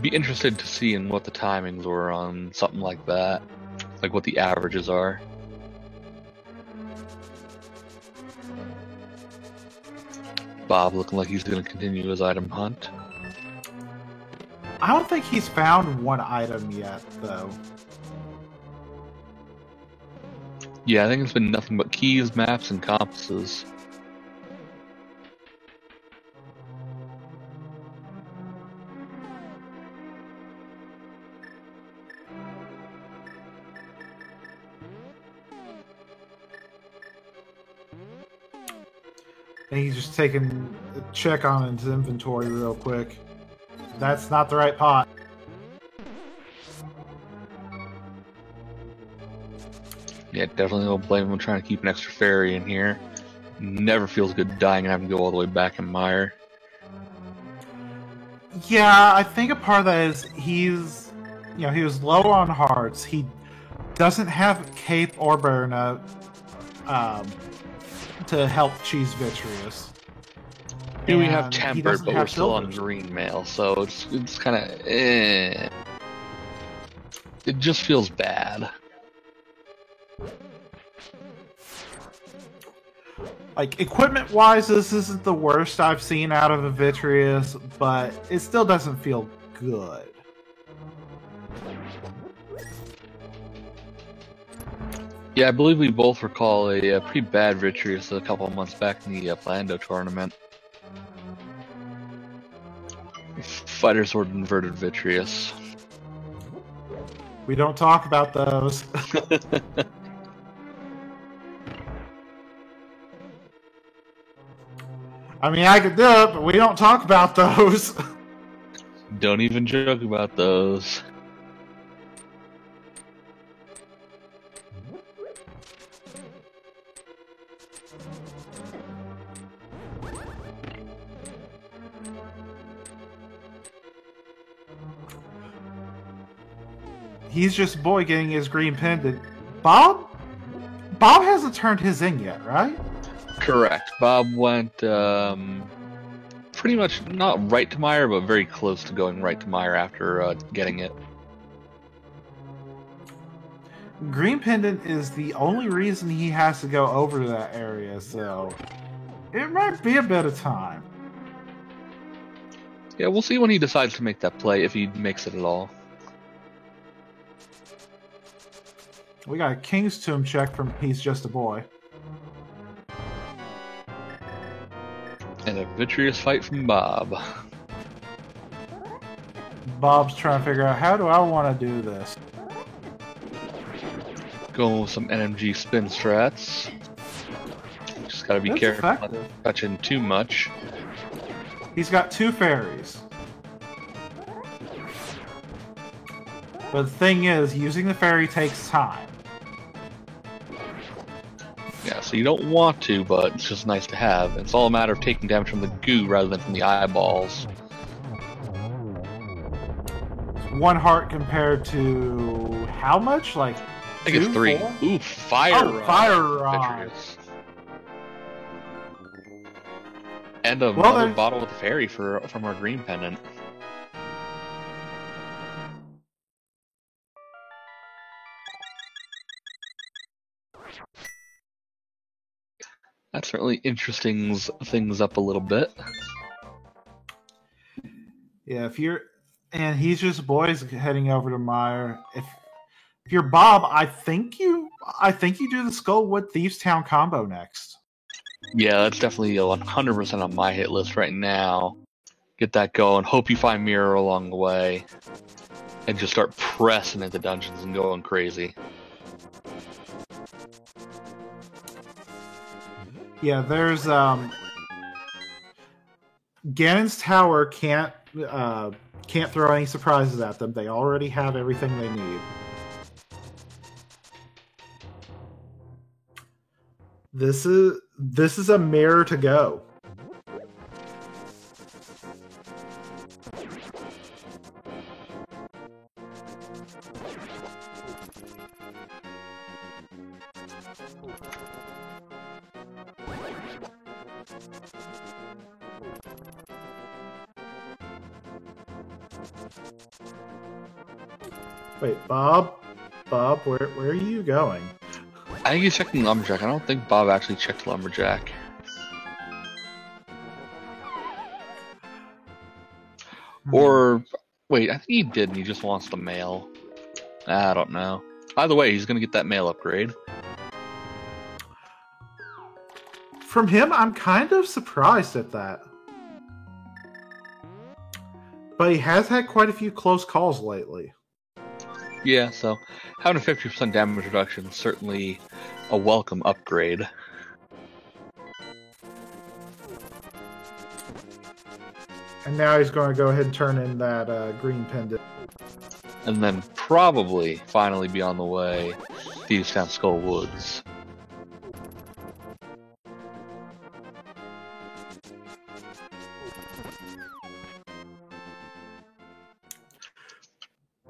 Be interested to see in what the timings were on something like that, like what the averages are. Bob looking like he's going to continue his item hunt.
I don't think he's found one item yet, though.
Yeah, I think it's been nothing but keys, maps, and compasses.
And he's just taking a check on his inventory real quick. That's not the right pot.
Yeah, definitely don't blame him trying to keep an extra fairy in here. Never feels good dying and having to go all the way back in mire.
Yeah, I think a part of that is he was low on hearts. He doesn't have Cape or Berna to help Cheese Vitreous.
Here we have Tempered, but we're still on green mail, so it's kind of It just feels bad.
Like, equipment-wise, this isn't the worst I've seen out of a Vitreous, but it still doesn't feel good.
Yeah, I believe we both recall a pretty bad Vitreous a couple of months back in the Plando tournament. Fighter Sword Inverted Vitreous.
We don't talk about those. I mean, I could do it, but we don't talk about those.
Don't even joke about those.
He's just a boy getting his green pendant. Bob hasn't turned his in yet, right?
Correct. Bob went pretty much not right to mire, but very close to going right to mire after getting it.
Green pendant is the only reason he has to go over to that area, so it might be a bit of time.
Yeah, we'll see when he decides to make that play, if he makes it at all.
We got a King's Tomb check from He's Just a Boy.
And a Vitreous fight from Bob.
Bob's trying to figure out, how do I want to do this?
Going with some NMG spin strats. Just gotta be careful not touching too much.
He's got 2 fairies. But the thing is, using the fairy takes time.
Yeah, so you don't want to, but it's just nice to have. It's all a matter of taking damage from the goo rather than from the eyeballs.
1 heart compared to how much? Like,
I think it's 3.
4?
Ooh, fire!
Fire rod!
And another bottle with the fairy from our green pendant. That certainly interesting things up a little bit.
Yeah, and He's Just Boys heading over to Mire. If you're Bob, I think you do the Skullwood Thieves Town combo next.
Yeah, that's definitely 100% on my hit list right now. Get that going. Hope you find Mirror along the way, and just start pressing into dungeons and going crazy.
Yeah, there's Ganon's Tower can't throw any surprises at them. They already have everything they need. This is a mirror to go. Wait, Bob, where are you going?
I think he's checking Lumberjack. I don't think Bob actually checked Lumberjack. Or, wait, I think he did and he just wants the mail. I don't know. Either way, he's going to get that mail upgrade.
From him, I'm kind of surprised at that. But he has had quite a few close calls lately.
Yeah, so having a 50% damage reduction is certainly a welcome upgrade.
And now he's going to go ahead and turn in that green pendant.
And then probably, finally be on the way, Thieves Town Skull Woods.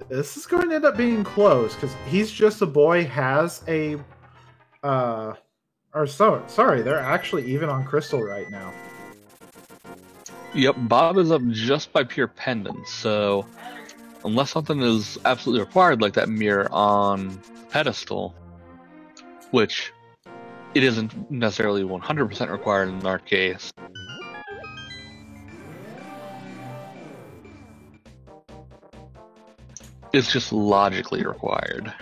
This is going to end up being close because He's Just a Boy has a, sorry, they're actually even on Crystal right now.
Yep, Bob is up just by pure pendants, so unless something is absolutely required, like that mirror on pedestal, which it isn't necessarily 100% required in our case. It's just logically required.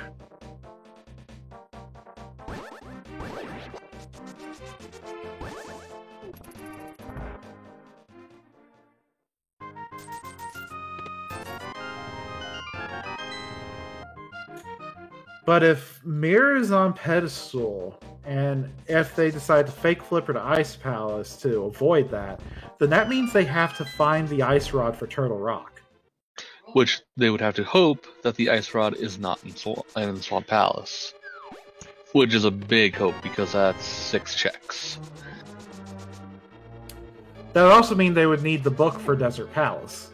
But if Mirror is on pedestal, and if they decide to fake Flipper to Ice Palace to avoid that, then that means they have to find the Ice Rod for Turtle Rock.
Which they would have to hope that the Ice Rod is not in Swamp Palace. Which is a big hope, because that's 6 checks.
That would also mean they would need the book for Desert Palace.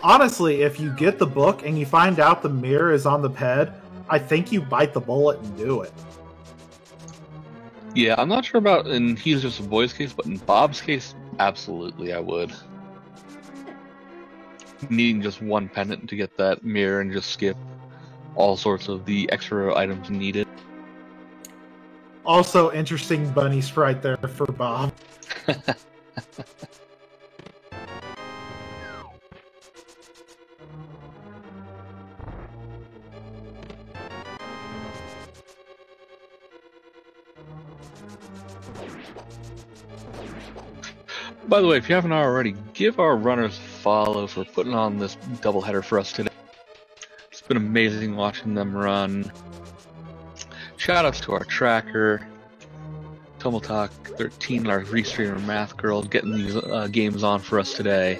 Honestly, if you get the book and you find out the mirror is on the ped, I think you bite the bullet and do it.
Yeah, I'm not sure about in He's Just a Boy's case, but in Bob's case, absolutely I would. Needing just one pendant to get that mirror and just skip all sorts of the extra items needed.
Also, interesting bunny sprite there for Bob.
By the way, if you haven't already, give our runners a follow for putting on this doubleheader for us today. It's been amazing watching them run. Shoutouts to our tracker, Tomotalk13, our restreamer math girl, getting these games on for us today.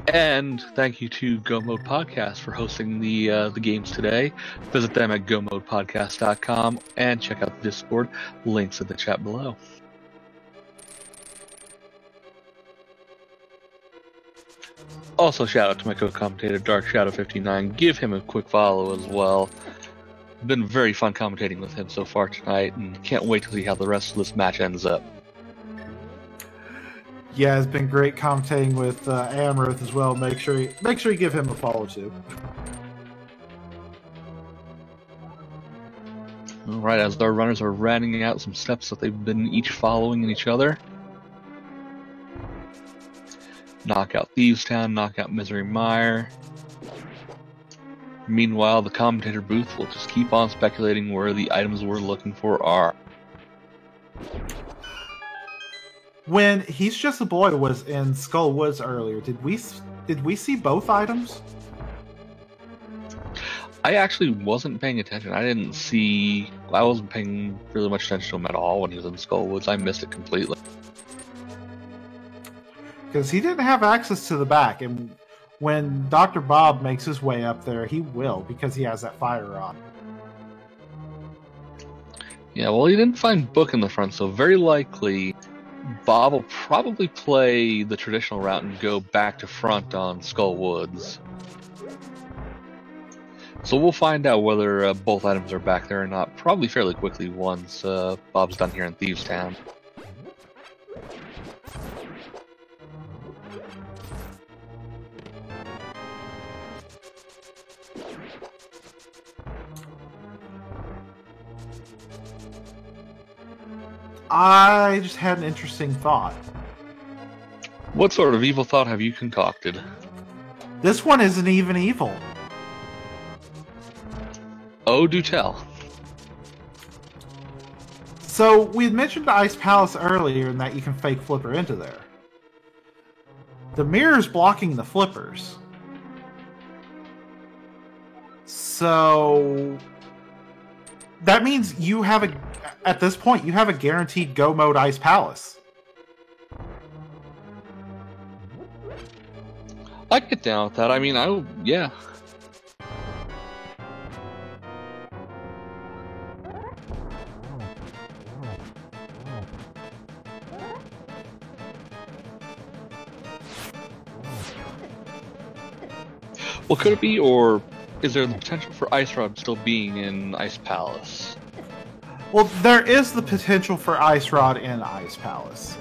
And thank you to Go Mode Podcast for hosting the games today. Visit them at gomodepodcast.com and check out the Discord. Links in the chat below. Also, shout out to my co-commentator, Dark Shadow 59. Give him a quick follow as well. Been very fun commentating with him so far tonight, and can't wait to see how the rest of this match ends up.
Yeah, it's been great commentating with Amroth as well. Make sure you give him a follow too.
Alright, as our runners are rounding out some steps that they've been each following in each other. Knock out Thieves Town, knock out Misery Mire. Meanwhile, the commentator booth will just keep on speculating where the items we're looking for are.
When He's Just a Boy was in Skull Woods earlier, did we see both items?
I actually wasn't paying attention. I wasn't paying really much attention to him at all when he was in Skull Woods. I missed it completely.
Because he didn't have access to the back, and when Dr. Bob makes his way up there, he will, because he has that fire rod.
Yeah, well, he didn't find Book in the front, so very likely Bob will probably play the traditional route and go back to front on Skull Woods. So we'll find out whether both items are back there or not, probably fairly quickly once Bob's done here in Thieves Town.
I just had an interesting thought.
What sort of evil thought have you concocted?
This one isn't even evil.
Oh, do tell.
So, we had mentioned the Ice Palace earlier and that you can fake Flipper into there. The mirror's blocking the flippers. So, that means you have at this point, you have a guaranteed go mode Ice Palace.
I get down with that. I mean, yeah. Well, could it be, or is there the potential for Ice Rod still being in Ice Palace?
Well, there is the potential for Ice Rod in Ice Palace.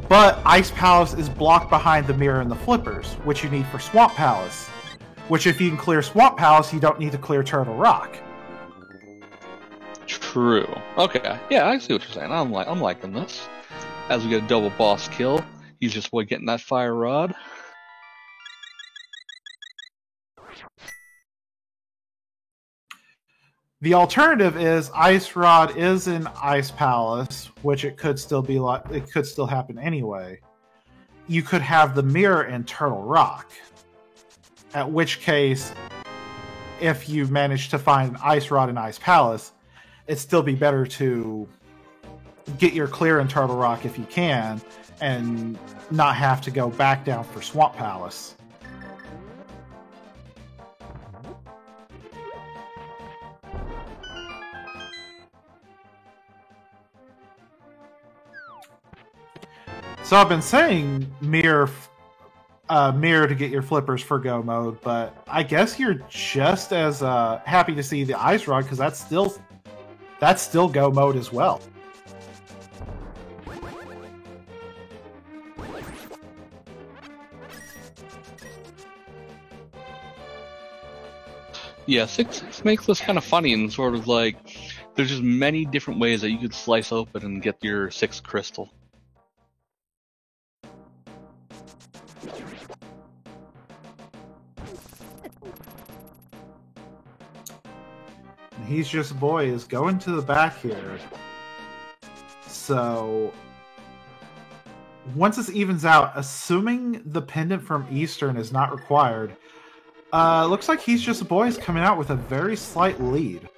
But Ice Palace is blocked behind the mirror and the flippers, which you need for Swamp Palace. Which, if you can clear Swamp Palace, you don't need to clear Turtle Rock.
True. Okay. Yeah, I see what you're saying. I'm liking this. As we get a double boss kill, he's just getting that Fire Rod.
The alternative is Ice Rod is in Ice Palace, which it could still happen anyway. You could have the mirror in Turtle Rock. At which case, if you manage to find Ice Rod in Ice Palace, it'd still be better to get your clear in Turtle Rock if you can, and not have to go back down for Swamp Palace. So I've been saying mirror to get your flippers for go mode, but I guess you're just as happy to see the Ice Rod because that's still go mode as well.
Yeah, 6 makes this kind of funny and sort of like there's just many different ways that you could slice open and get your 6 crystal.
He's Just a Boy is going to the back here. So once this evens out, assuming the pendant from Eastern is not required, looks like He's Just a Boy is coming out with a very slight lead.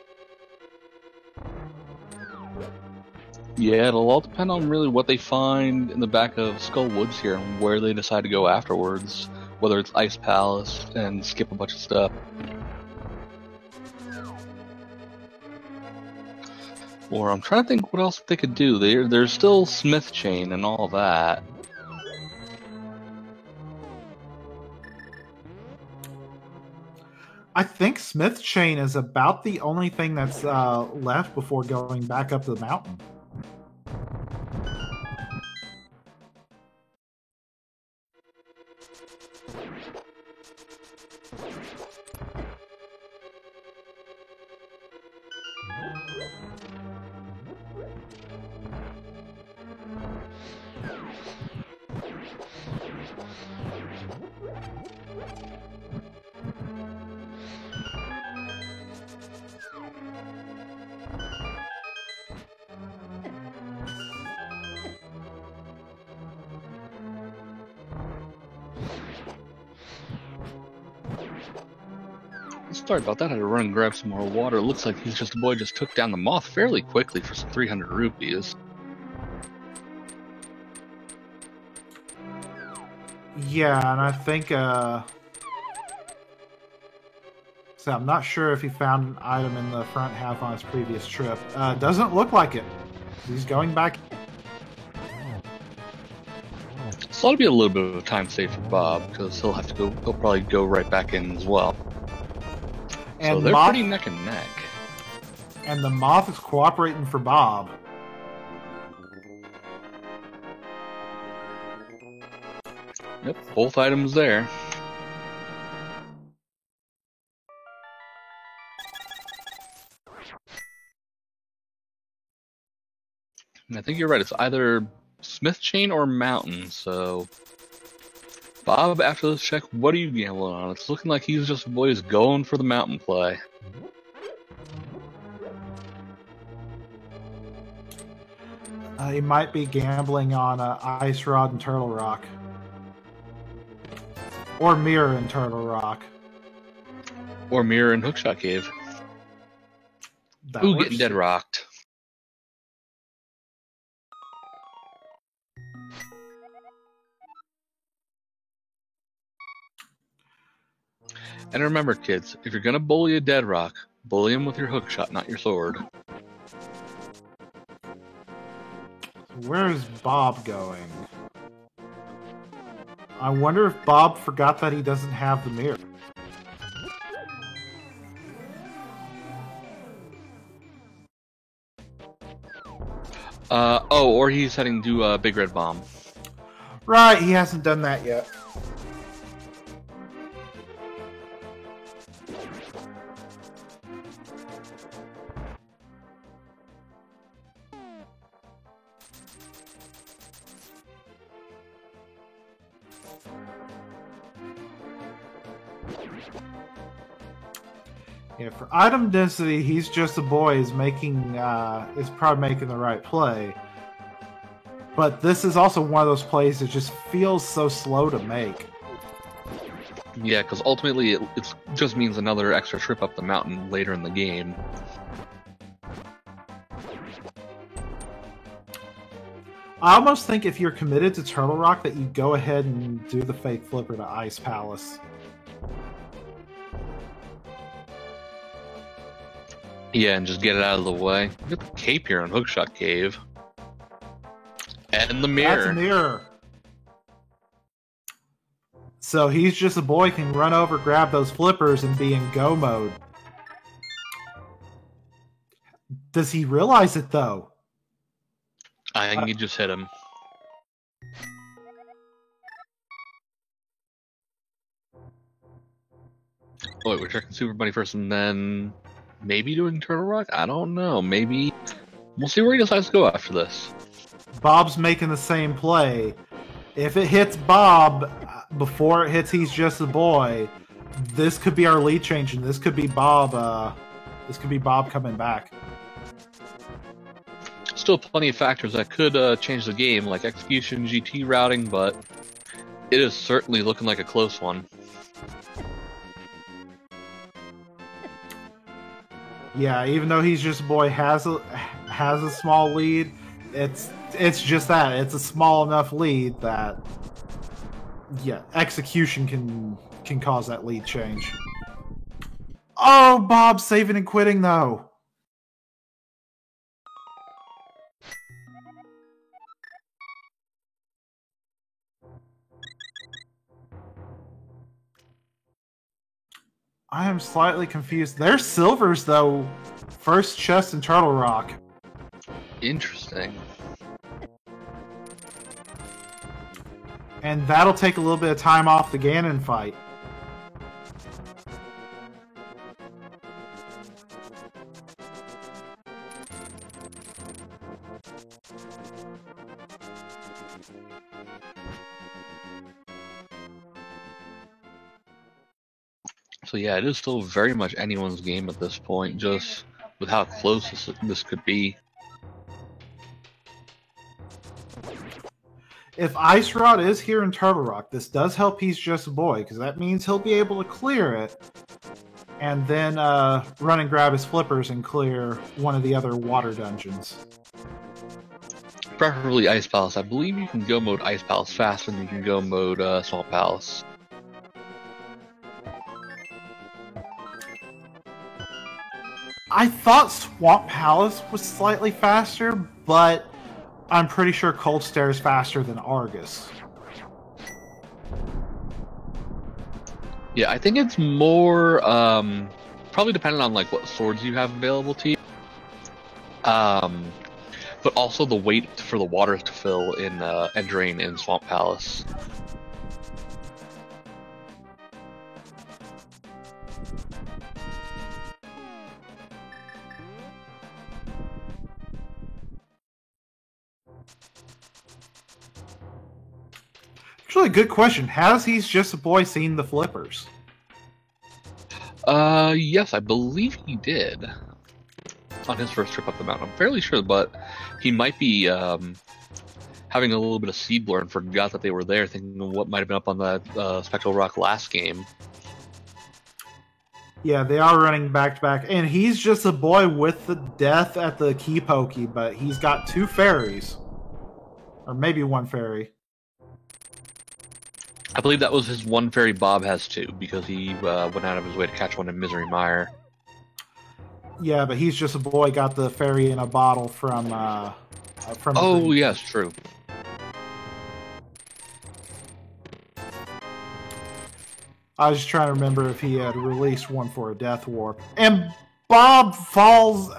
Yeah, it'll all depend on really what they find in the back of Skull Woods here and where they decide to go afterwards. Whether it's Ice Palace and skip a bunch of stuff. Or I'm trying to think what else they could do. There's still Smith Chain and all that.
I think Smith Chain is about the only thing that's left before going back up the mountain.
Sorry about that, I had to run and grab some more water. Looks like He's Just a Boy just took down the moth fairly quickly for some 300 rupees.
Yeah, and I think so I'm not sure if he found an item in the front half on his previous trip. Doesn't look like it. He's going back.
So that'll be a little bit of a time save for Bob, because he'll probably go right back in as well.
And
so they're
Moth,
pretty neck and neck.
And the moth is cooperating for Bob.
Yep, both items there. And I think you're right, it's either Smith Chain or Mountain, so... Bob, after this check, what are you gambling on? It's looking like He's Just a Boy is going for the mountain play.
He might be gambling on Ice Rod and Turtle Rock. Or Mirror and Turtle Rock.
Or Mirror and Hookshot Cave. Ooh,
works
getting dead
too.
rocked. And remember, kids, if you're gonna bully a dead rock, bully him with your hook shot, not your sword.
Where's Bob going? I wonder if Bob forgot that he doesn't have the mirror.
Or he's heading to Big Red Bomb.
Right, he hasn't done that yet. Yeah, for item density, he's just a boy is probably making the right play. But this is also one of those plays that just feels so slow to make.
Yeah, because ultimately it just means another extra trip up the mountain later in the game.
I almost think if you're committed to Turtle Rock that you go ahead and do the fake flipper to Ice Palace.
Yeah, and just get it out of the way. Get the cape here on Hookshot Cave. And the mirror.
That's a mirror. So he's just a boy, can run over, grab those flippers, and be in go mode. Does he realize it, though?
I think you just hit him. Oh, wait, we're checking Super Bunny first and then maybe doing Turtle Rock? I don't know. Maybe. We'll see where he decides to go after this.
Bob's making the same play. If it hits Bob before it hits He's Just a Boy, this could be our lead change, and this could be Bob. This could be Bob coming back.
Still plenty of factors that could change the game, like execution, GT routing, but it is certainly looking like a close one.
Yeah, even though He's Just a Boy has a small lead, it's just that it's a small enough lead that execution can cause that lead change. Oh, Bob saving and quitting though. I am slightly confused. They're silvers though. First chest in Turtle Rock.
Interesting.
And that'll take a little bit of time off the Ganon fight.
So yeah, it is still very much anyone's game at this point, just with how close this could be.
If Ice Rod is here in Turtle Rock, this does help He's Just a Boy, because that means he'll be able to clear it, and then run and grab his flippers and clear one of the other water dungeons.
Preferably Ice Palace. I believe you can go mode Ice Palace faster than you can go mode Swamp Palace.
I thought Swamp Palace was slightly faster, but I'm pretty sure Cold Stare is faster than Argus.
Yeah, I think it's more probably dependent on like what swords you have available to you. But also the wait for the water to fill in and drain in Swamp Palace.
Actually, a good question. Has He's Just a Boy seen the flippers?
Yes, I believe he did. On his first trip up the mountain. I'm fairly sure, but he might be having a little bit of seed blur and forgot that they were there, thinking of what might have been up on that Spectral Rock last game.
Yeah, they are running back to back, and he's just a boy with the death at the key pokey, but he's got 2 fairies, or maybe 1 fairy.
I believe that was his 1 fairy. Bob has 2 because he went out of his way to catch one in Misery Mire.
Yeah, but he's just a boy. Got the fairy in a bottle from.
Oh yes, true.
I was just trying to remember if he had released one for a death warp. And Bob falls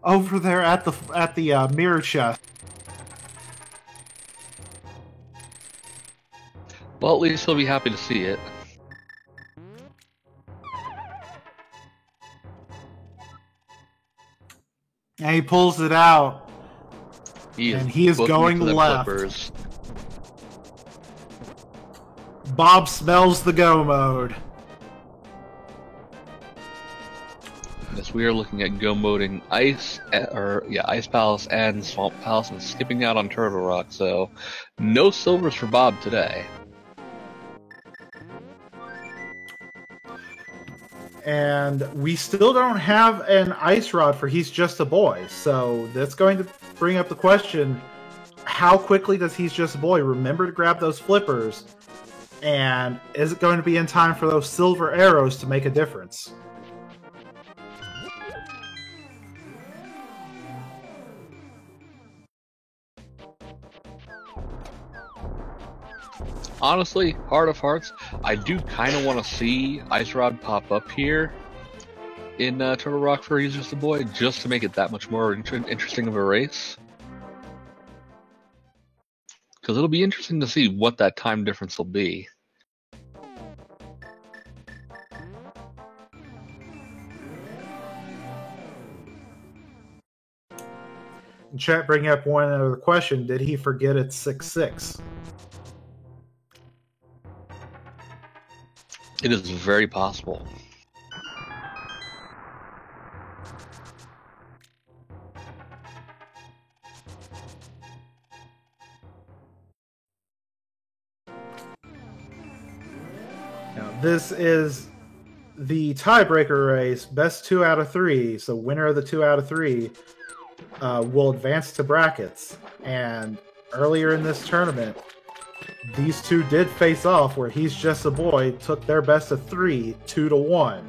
over there at the mirror chest.
Well, at least he'll be happy to see it.
And he pulls it out.
He
is going left.
Flippers.
Bob smells the go mode.
Yes, we are looking at go moding Ice Palace and Swamp Palace, and skipping out on Turtle Rock. So, no silvers for Bob today.
And we still don't have an ice rod for He's Just a Boy. So that's going to bring up the question, how quickly does He's Just a Boy remember to grab those flippers? And is it going to be in time for those silver arrows to make a difference?
Honestly, heart of hearts, I do kind of want to see Ice Rod pop up here in Turtle Rock for He's Just a Boy, just to make it that much more interesting of a race. Because it'll be interesting to see what that time difference will be.
Chat bringing up one other question. Did he forget it's 6-6?
It is very possible.
Now, this is the tiebreaker race, best 2 out of 3. So winner of the 2 out of 3 will advance to brackets. And earlier in this tournament, these two did face off, where He's Just a Boy took their best of 3, 2-1.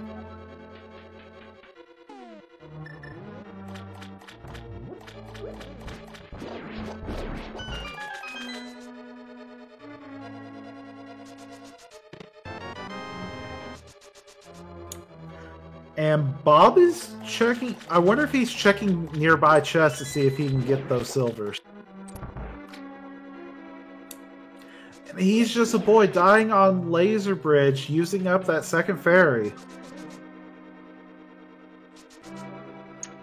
And Bob is checking. I wonder if he's checking nearby chests to see if he can get those silvers. And He's Just a Boy dying on Laser Bridge, using up that second fairy.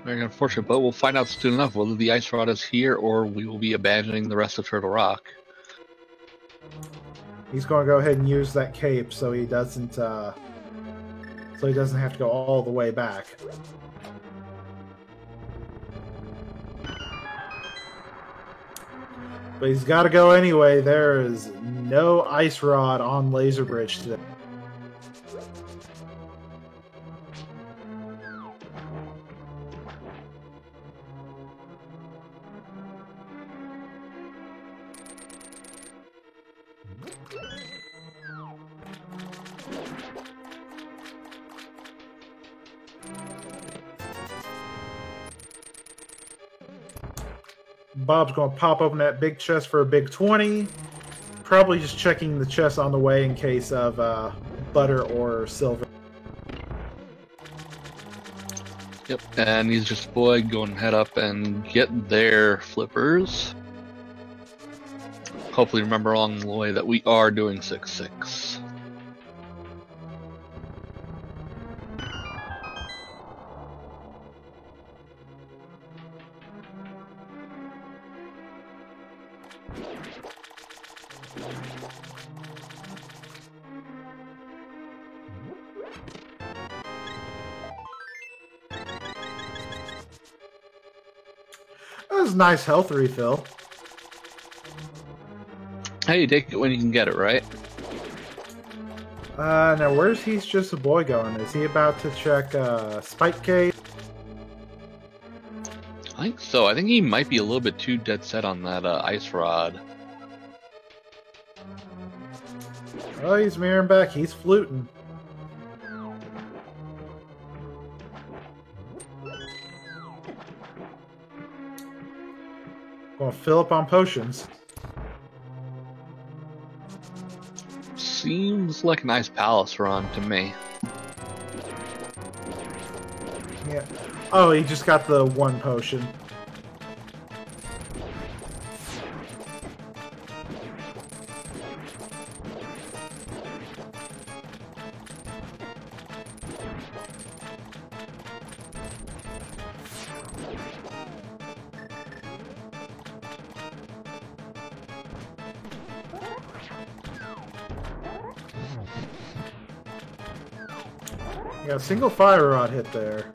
Very unfortunate, but we'll find out soon enough whether the Ice Rod is here or we will be abandoning the rest of Turtle Rock.
He's going to go ahead and use that cape so he doesn't have to go all the way back. But he's got to go anyway. There is no Ice Rod on Laser Bridge today. Bob's going to pop open that big chest for a big 20. Probably just checking the chest on the way in case of butter or silver.
Yep, and He's Just a Boy going to head up and get their flippers. Hopefully remember along the way that we are doing 6-6.
That was a nice health refill.
Hey, you take it when you can get it, right?
Now where's He's Just a Boy going? Is he about to check Spike Cave?
I think so. I think he might be a little bit too dead set on that ice rod.
Oh, he's mirroring back. He's fluting. Gonna fill up on potions.
Seems like an Ice Palace run to me.
Yeah. Oh, he just got the one potion. Yeah, single fire rod hit there.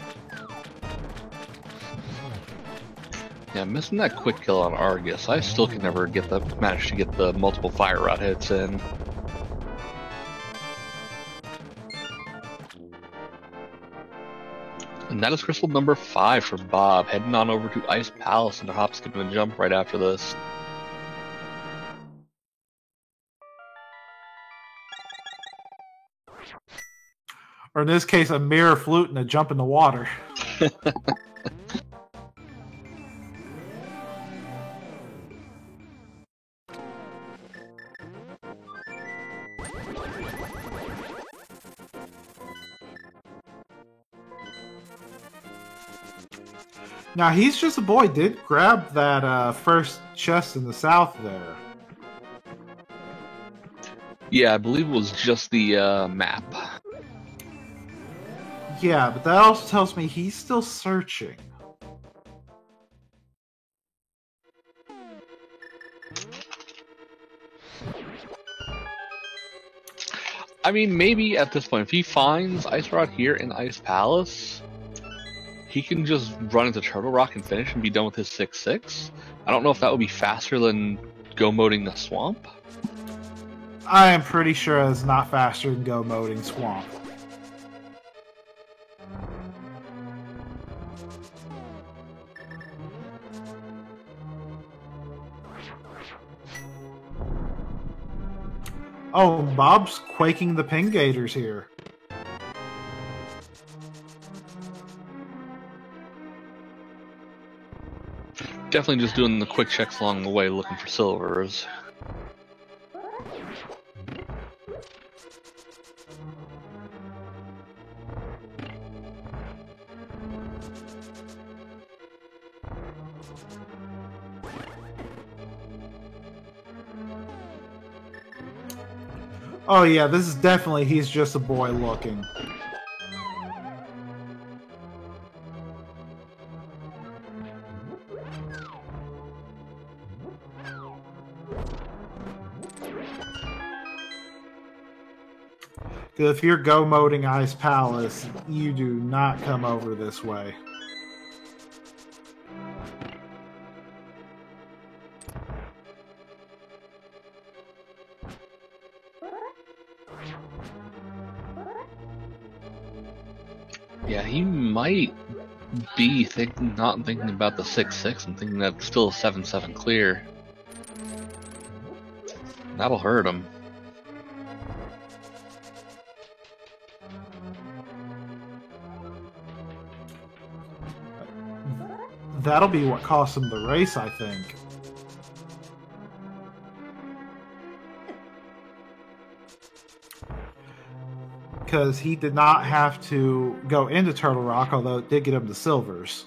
Yeah, missing that quick kill on Argus. I still can never manage to get the multiple fire rod hits in. And that is crystal number 5 for Bob, heading on over to Ice Palace and hop, skip, and jump right after this.
Or in this case, a mirror flute and a jump in the water. Now, He's Just a Boy did grab that first chest in the south there.
Yeah, I believe it was just the map.
Yeah, but that also tells me he's still searching.
I mean, maybe at this point, if he finds Ice Rod here in Ice Palace, he can just run into Turtle Rock and finish and be done with his 6-6. I don't know if that would be faster than go moding the swamp.
I am pretty sure it's not faster than go moding swamp. Oh, Bob's quaking the ping gators here.
Definitely just doing the quick checks along the way, looking for silvers.
Oh yeah, this is definitely He's Just a Boy looking. If you're go moding Ice Palace, you do not come over this way.
Yeah, he might be not thinking about the 6-6 and thinking that's still a 7-7 clear. That'll hurt him.
That'll be what cost him the race, I think. Because he did not have to go into Turtle Rock, although it did get him the silvers.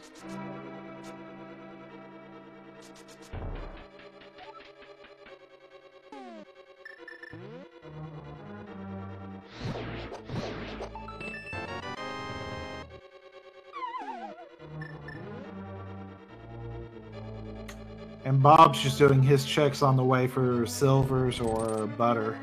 And Bob's just doing his checks on the way for silvers or butter.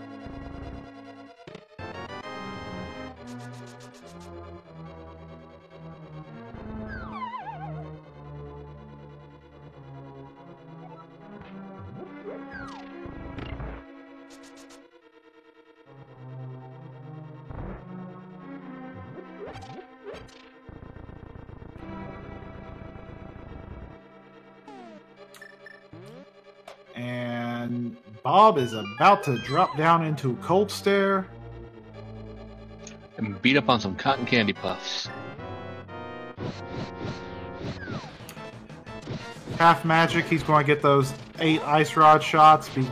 And Bob is about to drop down into Cold Stare.
And beat up on some cotton candy puffs.
Half magic, he's going to get those 8 ice rod shots, be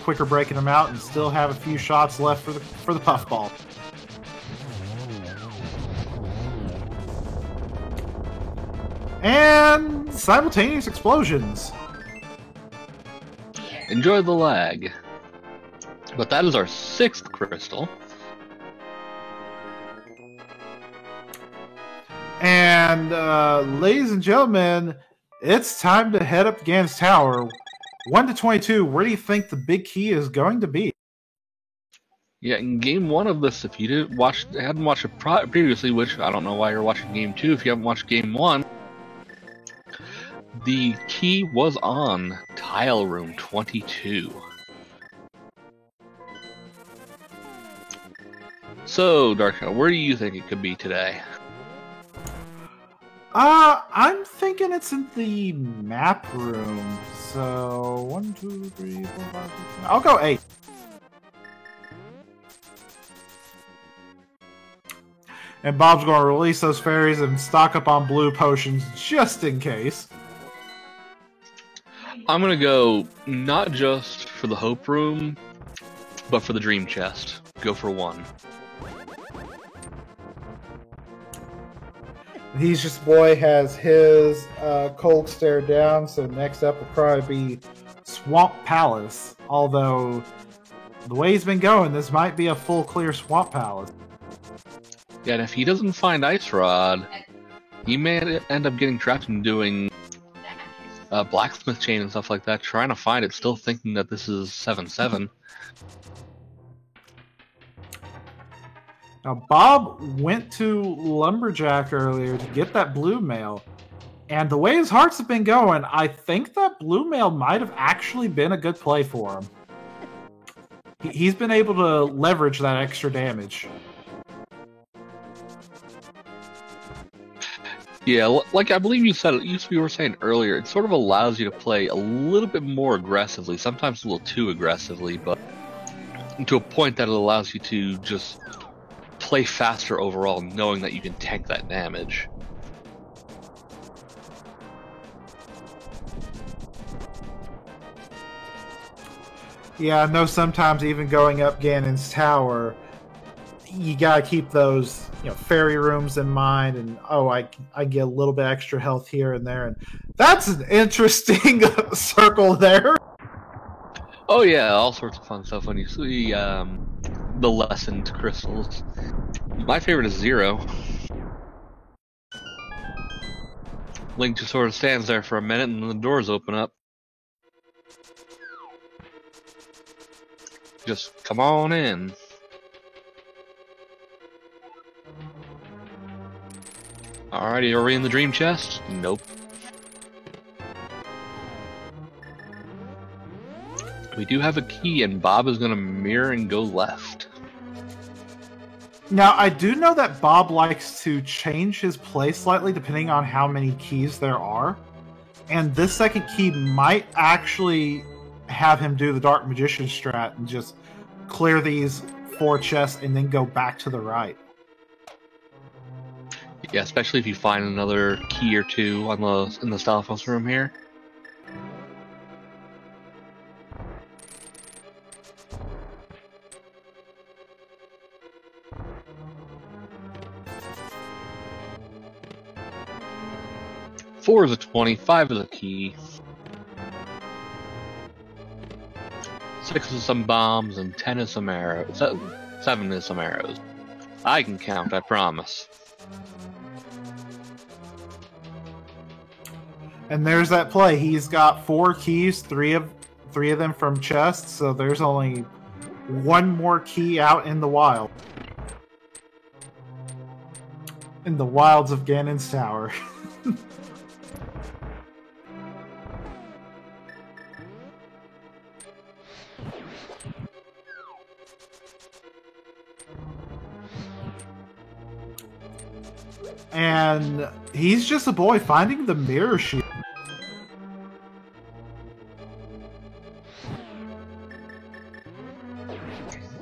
quicker breaking them out, and still have a few shots left for the puffball. And simultaneous explosions.
Enjoy the lag. But that is our 6th crystal.
And ladies and gentlemen, it's time to head up Ganon's Tower. 1 to 22, where do you think the big key is going to be?
Yeah, in game 1 of this, if you hadn't watched it previously, which I don't know why you're watching game 2 if you haven't watched game 1, the key was on tile room 22. So, Darkshadow, where do you think it could be today?
I'm thinking it's in the map room. So 1, 2, 3, 4, 5, 6, 7. I'll go 8. And Bob's going to release those fairies and stock up on blue potions just in case.
I'm going to go not just for the Hope Room, but for the Dream Chest. Go for 1.
He's Just Boy has his Cold Stare down, so next up will probably be Swamp Palace. Although, the way he's been going, this might be a full clear Swamp Palace.
Yeah, and if he doesn't find Ice Rod, he may end up getting trapped and doing Blacksmith Chain and stuff like that, trying to find it, still thinking that this is 7-7.
Now, Bob went to Lumberjack earlier to get that blue mail, and the way his hearts have been going, I think that blue mail might have actually been a good play for him. He's been able to leverage that extra damage.
Yeah, like I believe you were saying earlier, it sort of allows you to play a little bit more aggressively, sometimes a little too aggressively, but to a point that it allows you to just play faster overall, knowing that you can tank that damage.
Yeah, I know sometimes even going up Ganon's Tower, you gotta keep those, fairy rooms in mind, and I get a little bit extra health here and there, and that's an interesting circle there.
Oh yeah, all sorts of fun stuff when you see the lessened crystals. My favorite is 0. Link just sort of stands there for a minute and then the doors open up. Just come on in. Alrighty, are we in the dream chest? Nope. We do have a key, and Bob is going to mirror and go left.
Now, I do know that Bob likes to change his play slightly depending on how many keys there are. And this second key might actually have him do the Dark Magician strat and just clear these 4 chests and then go back to the right.
Yeah, especially if you find another key or 2 on in the Stalfos room here. Four is a 20, 5 is a key. 6 is some bombs, and 10 is some arrows. 7 is some arrows. I can count, I promise.
And there's that play. He's got 4 keys, 3 of them from chests, so there's only 1 more key out in the wild. In the wilds of Ganon's Tower. And he's just a boy finding the mirror shield.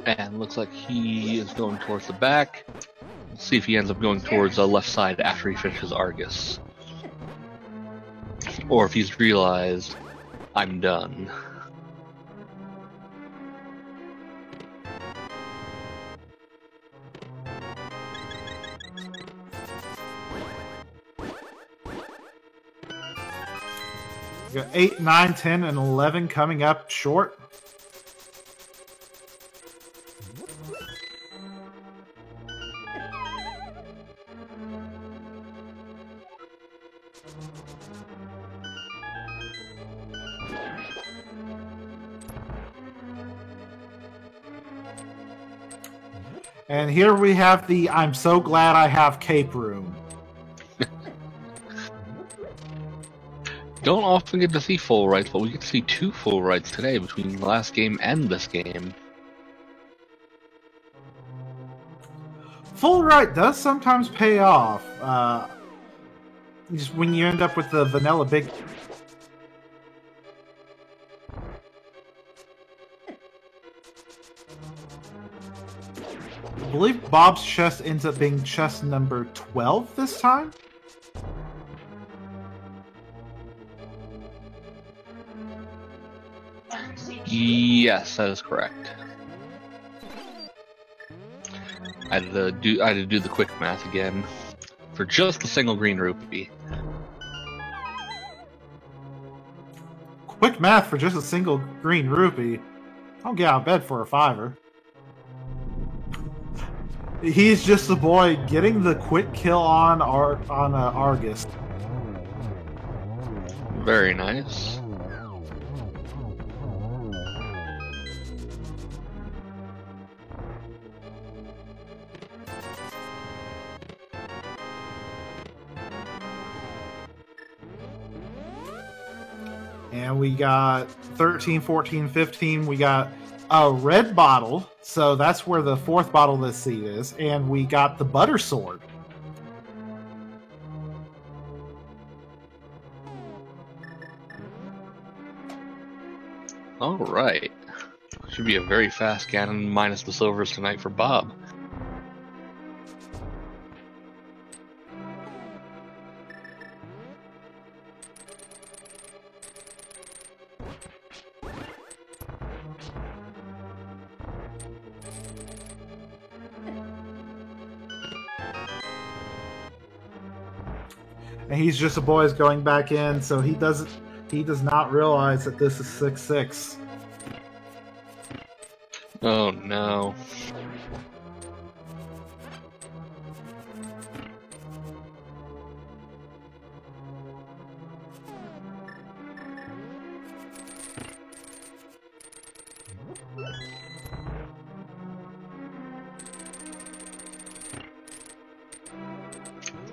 And looks like he is going towards the back. Let's see if he ends up going towards the left side after he finishes Argus. Or if he's realized, I'm done.
We got 8, 9, 10, and 11 coming up short. And here we have the I'm so glad I have cape room.
Don't often get to see full rights, but we get to see 2 full rights today between the last game and this game.
Full right does sometimes pay off. Just when you end up with the vanilla big. I believe Bob's chest ends up being chest number 12 this time.
Yes, that is correct. I had to do the quick math again for just the single green rupee.
Quick math for just a single green rupee. I'll get out of bed for a $5. He's just a boy getting the quick kill on Argus.
Very nice.
And we got 13, 14, 15. We got a red bottle. So that's where the 4th bottle of this seed is. And we got the butter sword.
Alright. Should be a very fast Ganon minus the silvers tonight for Bob.
And he's just a boy going back in, so he does not realize that this is 6-6.
Oh no.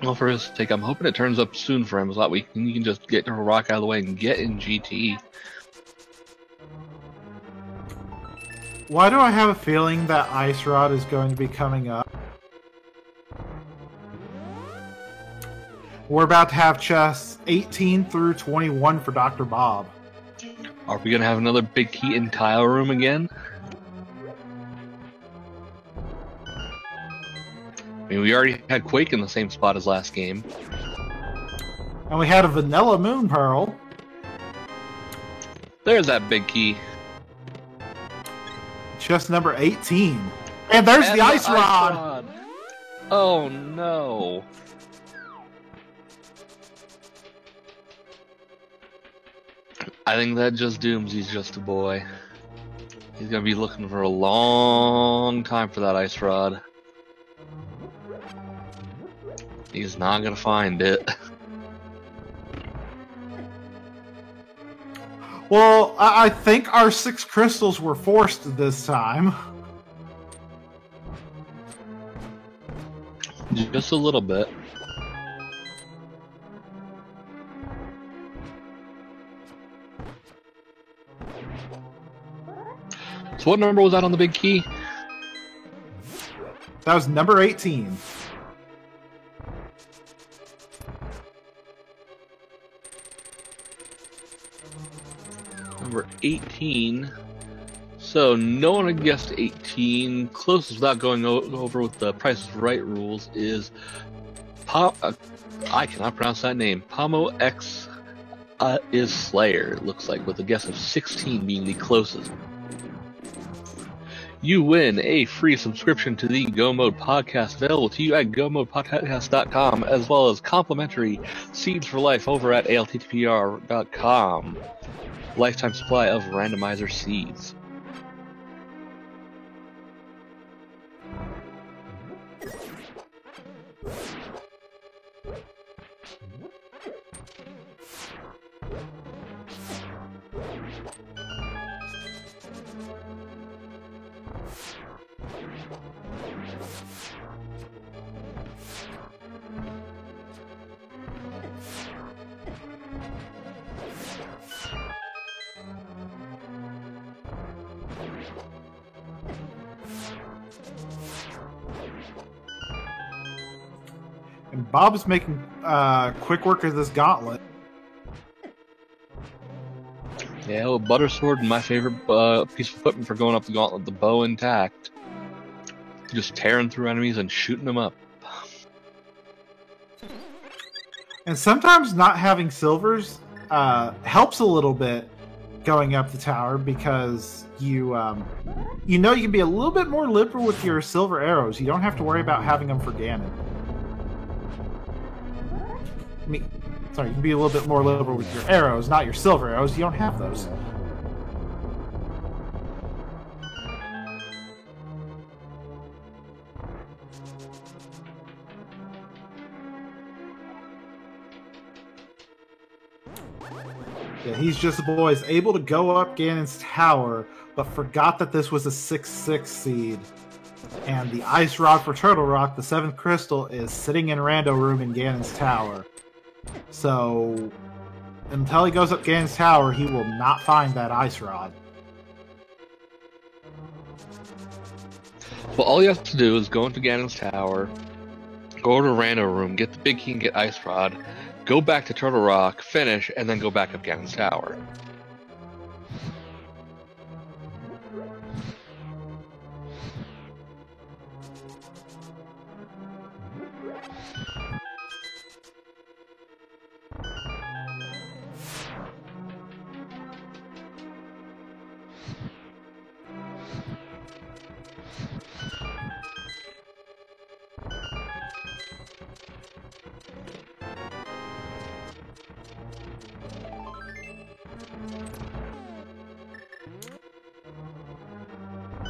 Well, for his sake, I'm hoping it turns up soon for him, so that he can just get a rock out of the way and get in GT.
Why do I have a feeling that Ice Rod is going to be coming up? We're about to have chests 18 through 21 for Dr. Bob.
Are we going to have another big key in tile room again? I mean, we already had Quake in the same spot as last game.
And we had a Vanilla Moon Pearl.
There's that big key.
Chest number 18. And there's the Ice Rod!
Oh no. I think that just dooms he's just a boy. He's gonna be looking for a long time for that Ice Rod. He's not gonna find it.
Well, I think our 6 crystals were forced this time.
Just a little bit. So what number was that on the big key?
That was number 18.
Number 18. So no one had guessed 18. Closest without going over with the Price is Right rules is I cannot pronounce that name. Pomo X is Slayer, it looks like, with a guess of 16 being the closest. You win a free subscription to the Go Mode Podcast available to you at gomodepodcast.com, as well as complimentary Seeds for Life over at alttpr.com. Lifetime supply of randomizer seeds.
And Bob's making quick work of this gauntlet.
Yeah, well, Butter Sword, my favorite piece of equipment for going up the gauntlet, the bow intact. Just tearing through enemies and shooting them up.
And sometimes not having silvers helps a little bit going up the tower, because you know you can be a little bit more liberal with your silver arrows. You don't have to worry about having them for Ganon. Sorry, you can be a little bit more liberal with your arrows, not your silver arrows. You don't have those. Yeah, He's Just a Boy is able to go up Ganon's tower, but forgot that this was a 6/6 seed. And the Ice Rod for Turtle Rock, the 7th crystal, is sitting in Rando Room in Ganon's tower. So, until he goes up Ganon's tower, he will not find that Ice Rod.
Well, all you have to do is go into Ganon's tower, go to Rando Room, get the Big Key and get Ice Rod, go back to Turtle Rock, finish, and then go back up Ganon's tower.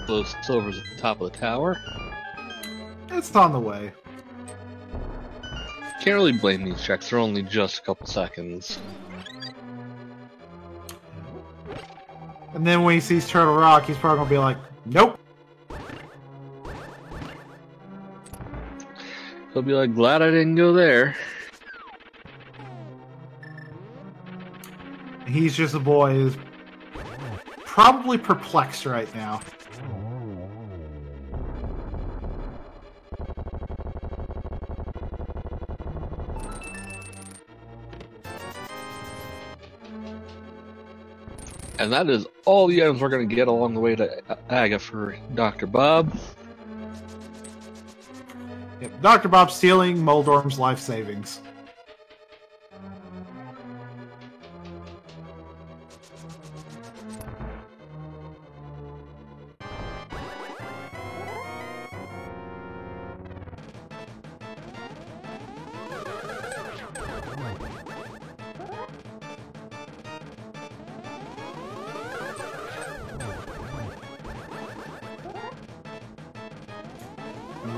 Those silvers at the top of the tower.
It's on the way.
Can't really blame these checks, they're only just a couple seconds.
And then when he sees Turtle Rock, he's probably going to be like, nope.
He'll be like, glad I didn't go there.
He's Just a Boy is probably perplexed right now.
And that is all the items we're going to get along the way to Aga for Dr. Bob.
Yep, Dr. Bob stealing Moldorm's life savings.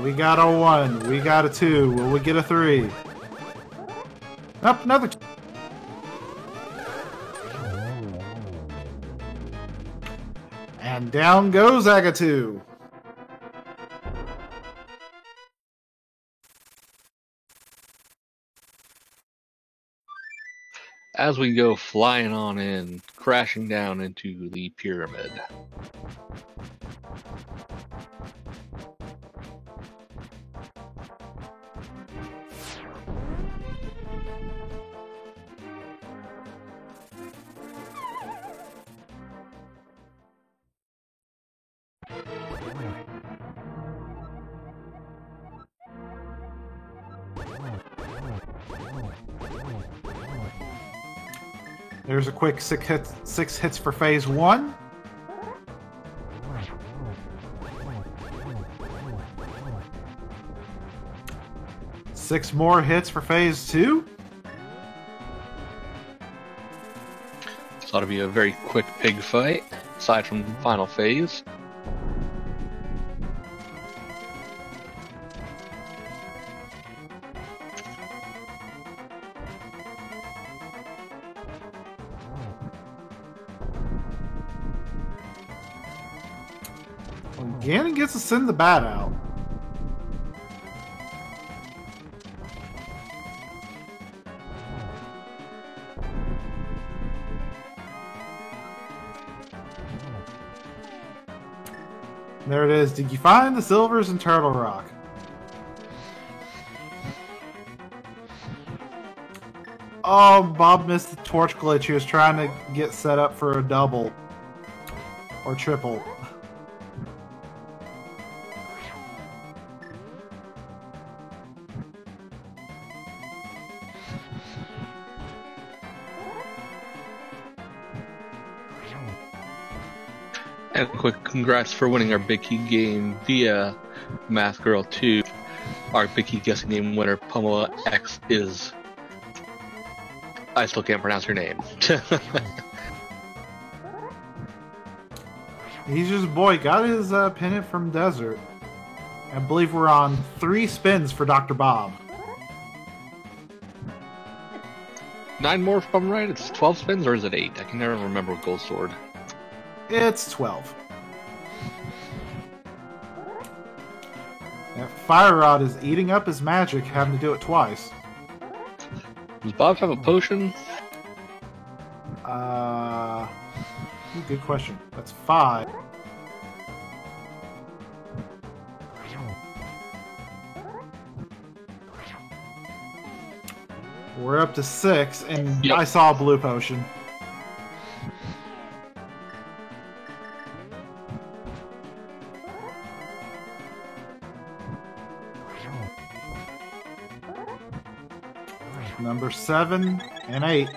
We got a 1. We got a 2. Will we get a 3? Nope, another 2. And down goes Agatu.
As we go flying on in, crashing down into the pyramid.
There's a quick six hits for phase 1. Six more hits for phase 2.
This ought to be a very quick pig fight, aside from the final phase.
Ganon gets to send the bat out. There it is. Did you find the silvers in Turtle Rock? Oh, Bob missed the torch glitch. He was trying to get set up for a double. Or triple.
And a quick congrats for winning our Big Key game via Math Girl 2. Our Big Key guessing game winner, Pamela X, is... I still can't pronounce her name.
He's just boy. Got his pennant from Desert. I believe we're on 3 spins for Dr. Bob.
9 more if I'm right? It's 12 spins or is it 8? I can never remember with Gold Sword.
It's 12. That Fire Rod is eating up his magic, having to do it twice.
Does Bob have a potion?
Good question. That's 5. We're up to 6, and
Yep.
I saw a blue potion. Number 7 and 8.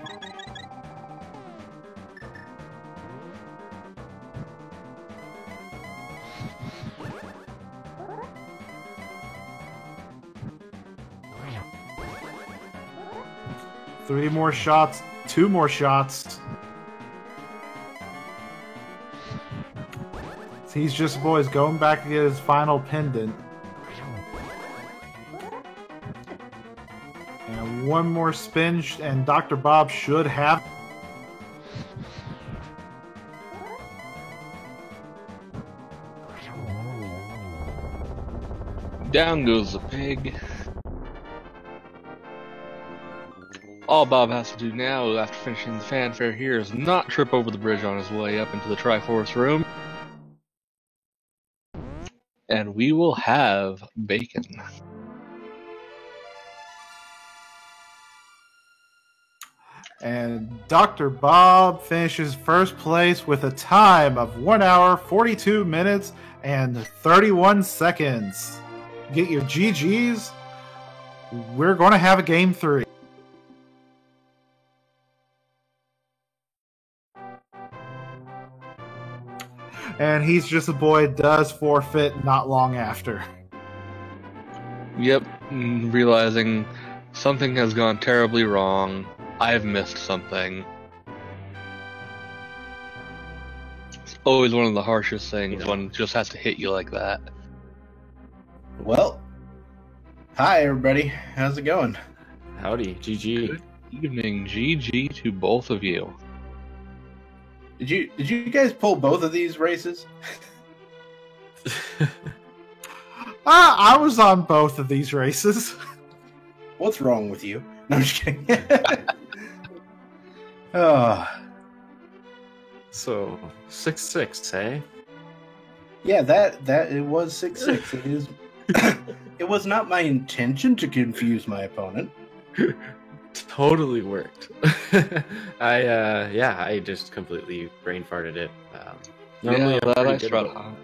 Three more shots, 2 more shots. He's just boys going back to get his final pendant. And one more spin, and Dr. Bob should have.
Down goes the pig. All Bob has to do now, after finishing the fanfare here, is not trip over the bridge on his way up into the Triforce room. And we will have bacon.
And Dr. Bob finishes first place with a time of 1 hour, 42 minutes, and 31 seconds. Get your GGs. We're going to have a game 3. And He's Just a Boy does forfeit not long after.
Yep, realizing something has gone terribly wrong. I've missed something. It's always one of the harshest things when it just has to hit you like that.
Well, hi everybody. How's it going?
Howdy, GG.
Good evening, GG to both of you.
Did you guys pull both of these races?
I was on both of these races.
What's wrong with you? No, I'm just kidding. Oh,
So 6-6, eh?
yeah, that it was 6-6. It is. It was not my intention to confuse my opponent.
Totally worked. I just completely brain farted it. Normally I'm
that
pretty
I
good
strut
about-
on.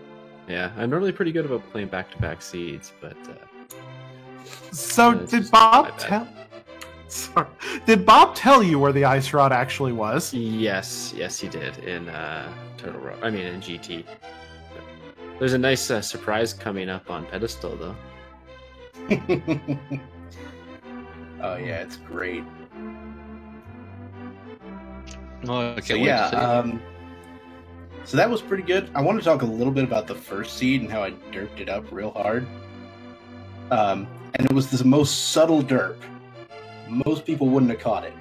Yeah, I'm normally pretty good about playing back-to-back seeds, but
So
It's
did
just my
Bob
bad.
tell? Sorry. Did Bob tell you where the ice rod actually was?
Yes, he did in Turtle Rock. I mean, in GT. There's a nice surprise coming up on Pedestal, though.
Oh yeah, it's great.
Oh, I
So
can't wait to see.
so that was pretty good. I want to talk a little bit about the first seed and how I derped it up real hard. And it was the most subtle derp. Most people wouldn't have caught it.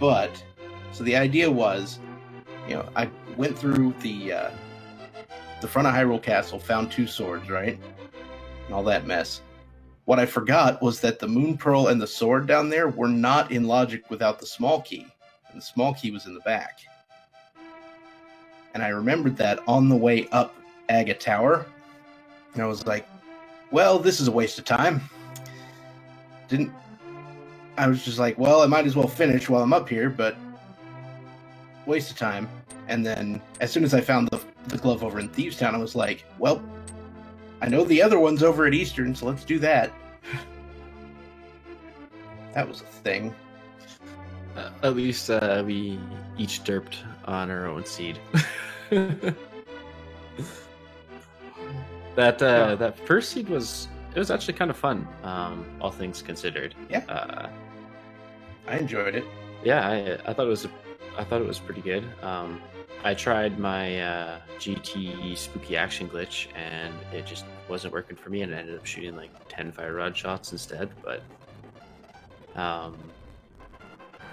But so the idea was, I went through the front of Hyrule Castle, found 2 swords, right, and all that mess. What I forgot was that the Moon Pearl and the sword down there were not in logic without the small key. And the small key was in the back. And I remembered that on the way up Agate Tower. And I was like, well, this is a waste of time. I was just like, well, I might as well finish while I'm up here, but waste of time. And then as soon as I found the glove over in Thieves Town, I was like, well, I know the other one's over at Eastern, so let's do that. That was a thing.
At least we each derped on our own seed. That first seed was actually kind of fun, all things considered.
Yeah. I enjoyed it.
Yeah, I thought it was pretty good. I tried my GT spooky action glitch, and it just wasn't working for me, and I ended up shooting like 10 fire rod shots instead. But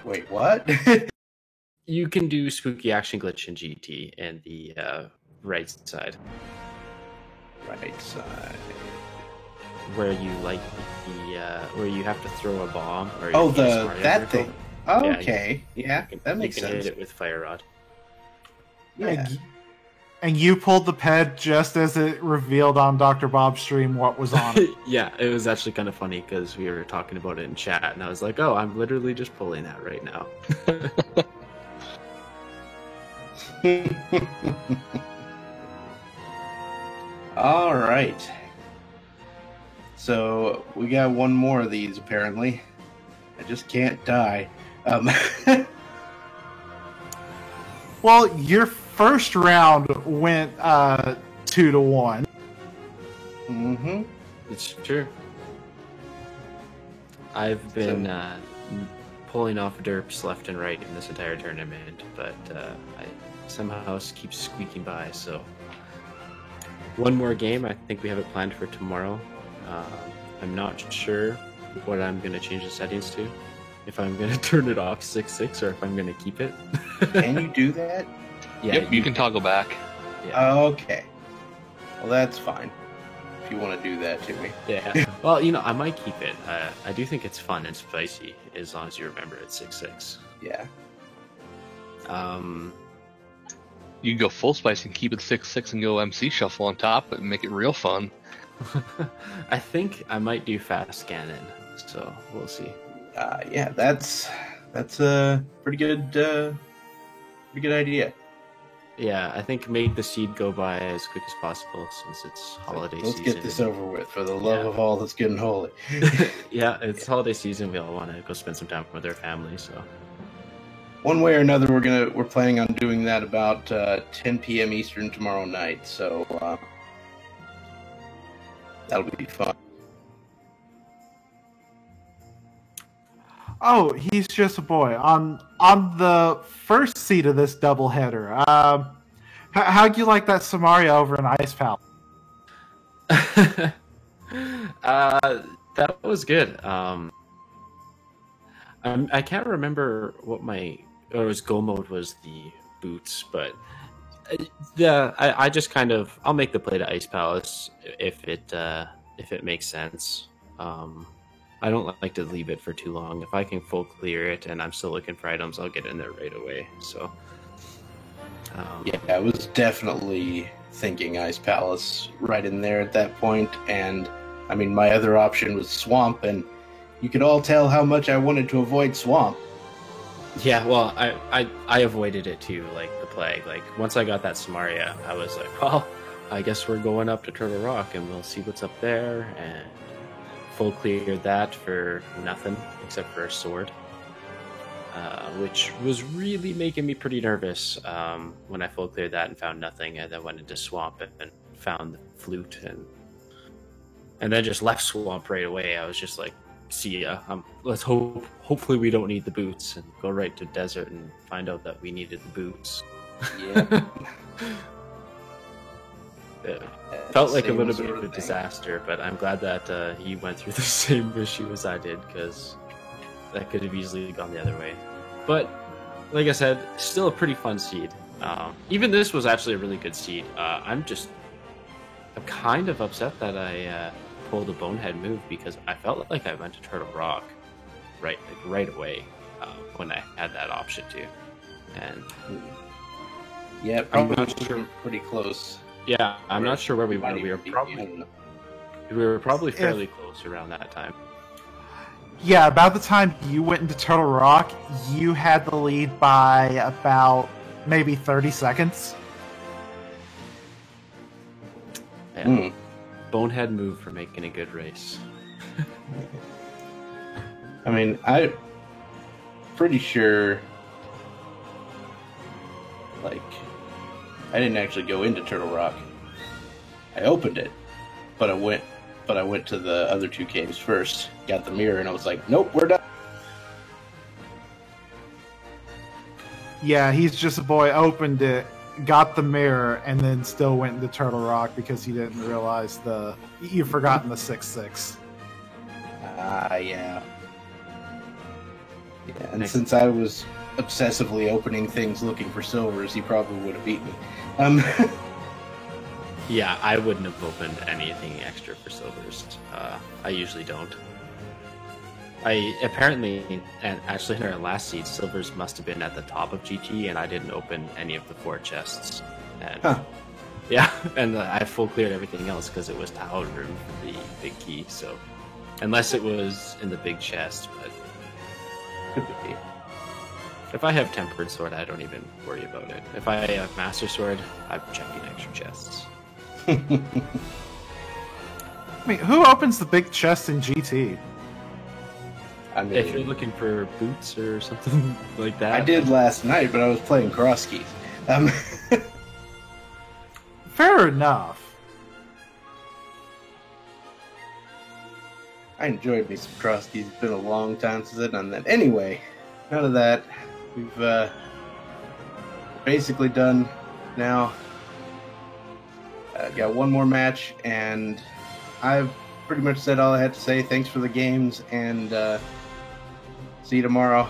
Wait, what?
you can do spooky action glitch in GT and the right side,
Right side.
where you like where you have to throw a bomb. Or
Oh,
you use Mario
that
Circle.
thing. Okay. Yeah, that makes
you can
sense.
hit it with fire rod.
Yeah.
And you pulled the ped just as it revealed on Dr. Bob's stream what was on it.
Yeah, it was actually kind of funny because we were talking about it in chat, and I was like, "Oh, I'm literally just pulling that right now."
All right. So we got one more of these apparently. I just can't die.
Well, your first round went 2-1.
Mm-hmm.
It's true. I've been pulling off derps left and right in this entire tournament, but I somehow keep squeaking by. So one more game. I think we have it planned for tomorrow. I'm not sure what I'm going to change the settings to. If I'm going to turn it off 6-6 or if I'm going to keep it.
Can you do that?
Yeah,
Yep, you can toggle back.
Yeah.
Okay. Well, that's fine. If you want to do that to me.
Yeah. Well, I might keep it. I do think it's fun and spicy as long as you remember it's 6-6.
Yeah.
You can go full spice and keep it 6-6 and go MC shuffle on top and make it real fun.
I think I might do fast cannon, so we'll see.
Yeah, that's a pretty good idea.
Yeah, I think make the seed go by as quick as possible since it's holiday
Let's
season.
get this over with for the love
Yeah.
of all that's good and holy.
Yeah, it's holiday season. We all want to go spend some time with our family. So
One way or another, we're planning on doing that about 10 p.m. Eastern tomorrow night. So that'll be fun.
Oh, he's just a boy. On the first seat of this doubleheader, how'd you like that Samaria over in Ice Palace?
that was good. I can't remember what it was Go mode was the boots, but I just kind of I'll make the play to Ice Palace if it makes sense. I don't like to leave it for too long. If I can full clear it and I'm still looking for items, I'll get in there right away. So
Yeah, I was definitely thinking Ice Palace right in there at that point, and I mean my other option was Swamp, and you could all tell how much I wanted to avoid Swamp.
yeah, well, I avoided it too, like the plague. Like once I got that Samaria, I was like, well, I guess we're going up to Turtle Rock and we'll see what's up there. And full cleared that for nothing except for a sword, which was really making me pretty nervous when I full cleared that and found nothing, and then went into swamp and found the flute and then just left swamp right away. I was just like, see ya. Let's hopefully we don't need the boots, and go right to desert and find out that we needed the boots.
Yeah.
It felt like a little bit of a disaster, but I'm glad that he went through the same issue as I did, because that could have easily gone the other way. But like I said, still a pretty fun seed. Even this was actually a really good seed. I'm kind of upset that I pulled a bonehead move, because I felt like I went to Turtle Rock right away when I had that option to. And
yeah, probably not sure. Pretty close.
Yeah, I'm not sure where we were. We were probably fairly close around that time.
Yeah, about the time you went into Turtle Rock, you had the lead by about maybe 30 seconds.
Yeah. Bonehead move for making a good race.
I mean, I'm pretty sure, like, I didn't actually go into Turtle Rock. I opened it, but I went to the other two caves first, got the mirror, and I was like, nope, we're done.
Yeah, he's just a boy, opened it, got the mirror, and then still went into Turtle Rock because he didn't realize you've forgotten the 6-6.
Yeah. Yeah, and since I was obsessively opening things looking for silvers, he probably would have beat me.
Yeah, I wouldn't have opened anything extra for silvers. I usually don't. I apparently, and actually in our last seed, silvers must have been at the top of GT, and I didn't open any of the 4 chests. And yeah, and I full cleared everything else because it was tower room for the big key. So unless it was in the big chest, but could be. If I have tempered sword, I don't even worry about it. If I have master sword, I'm checking extra chests.
I mean, who opens the big chest in GT?
I mean,
if you're looking for boots or something like that.
I did last night, but I was playing cross keys.
Fair enough.
I enjoyed me some cross keys. It's been a long time since I've done that. Anyway, none of that. We've basically done now. Got one more match, and I've pretty much said all I had to say. Thanks for the games, and see you tomorrow.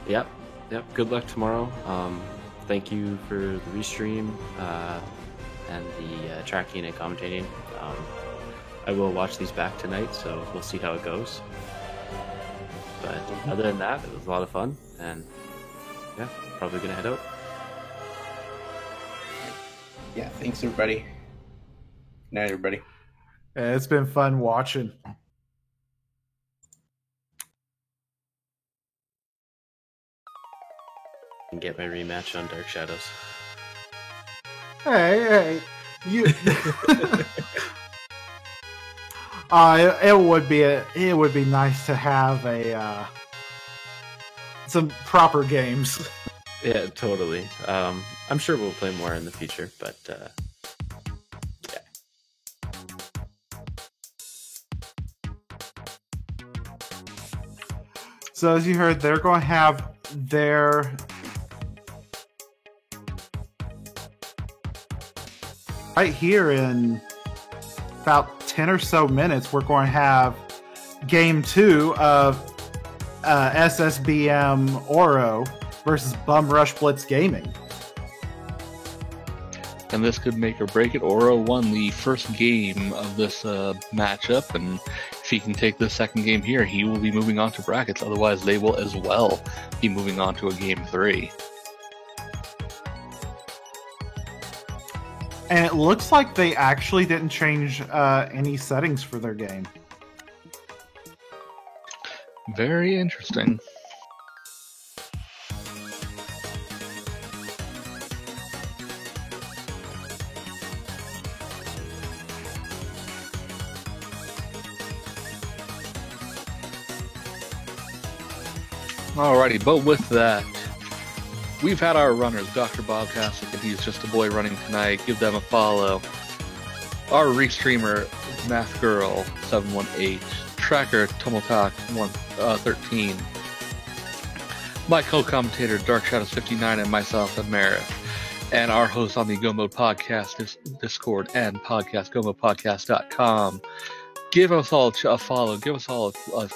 Yep. Good luck tomorrow. Thank you for the restream and the tracking and commentating. I will watch these back tonight, so we'll see how it goes. But other than that, it was a lot of fun, and yeah, probably gonna head out.
Yeah, thanks everybody. Good night, everybody.
Yeah, it's been fun watching.
And get my rematch on Dark Shadows.
Hey, you. It would be nice to have some proper games.
Yeah, totally. I'm sure we'll play more in the future, but yeah.
So as you heard, they're going to have their right here in about 10 or so minutes. We're going to have game 2 of SSBM Oro versus Bum Rush Blitz Gaming.
And this could make or break it. Oro won the first game of this matchup, and if he can take the second game here, he will be moving on to brackets. Otherwise, they will as well be moving on to a game 3.
And it looks like they actually didn't change any settings for their game.
Very interesting. Alrighty, but with that, we've had our runners, Dr. Bob Tastic, and he's just a boy running tonight. Give them a follow. Our restreamer, Math Girl 718, Tracker Tomotak 13, my co-commentator Dark Shadows 59, and myself, Amerith, and our host on the Go Mode Podcast Discord and podcast, gomodepodcast.com. Give us all a follow. Give us all a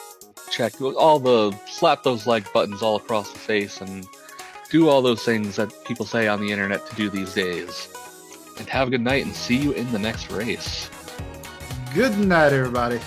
check. Slap those like buttons all across the face and do all those things that people say on the internet to do these days. And have a good night and see you in the next race.
Good night, everybody.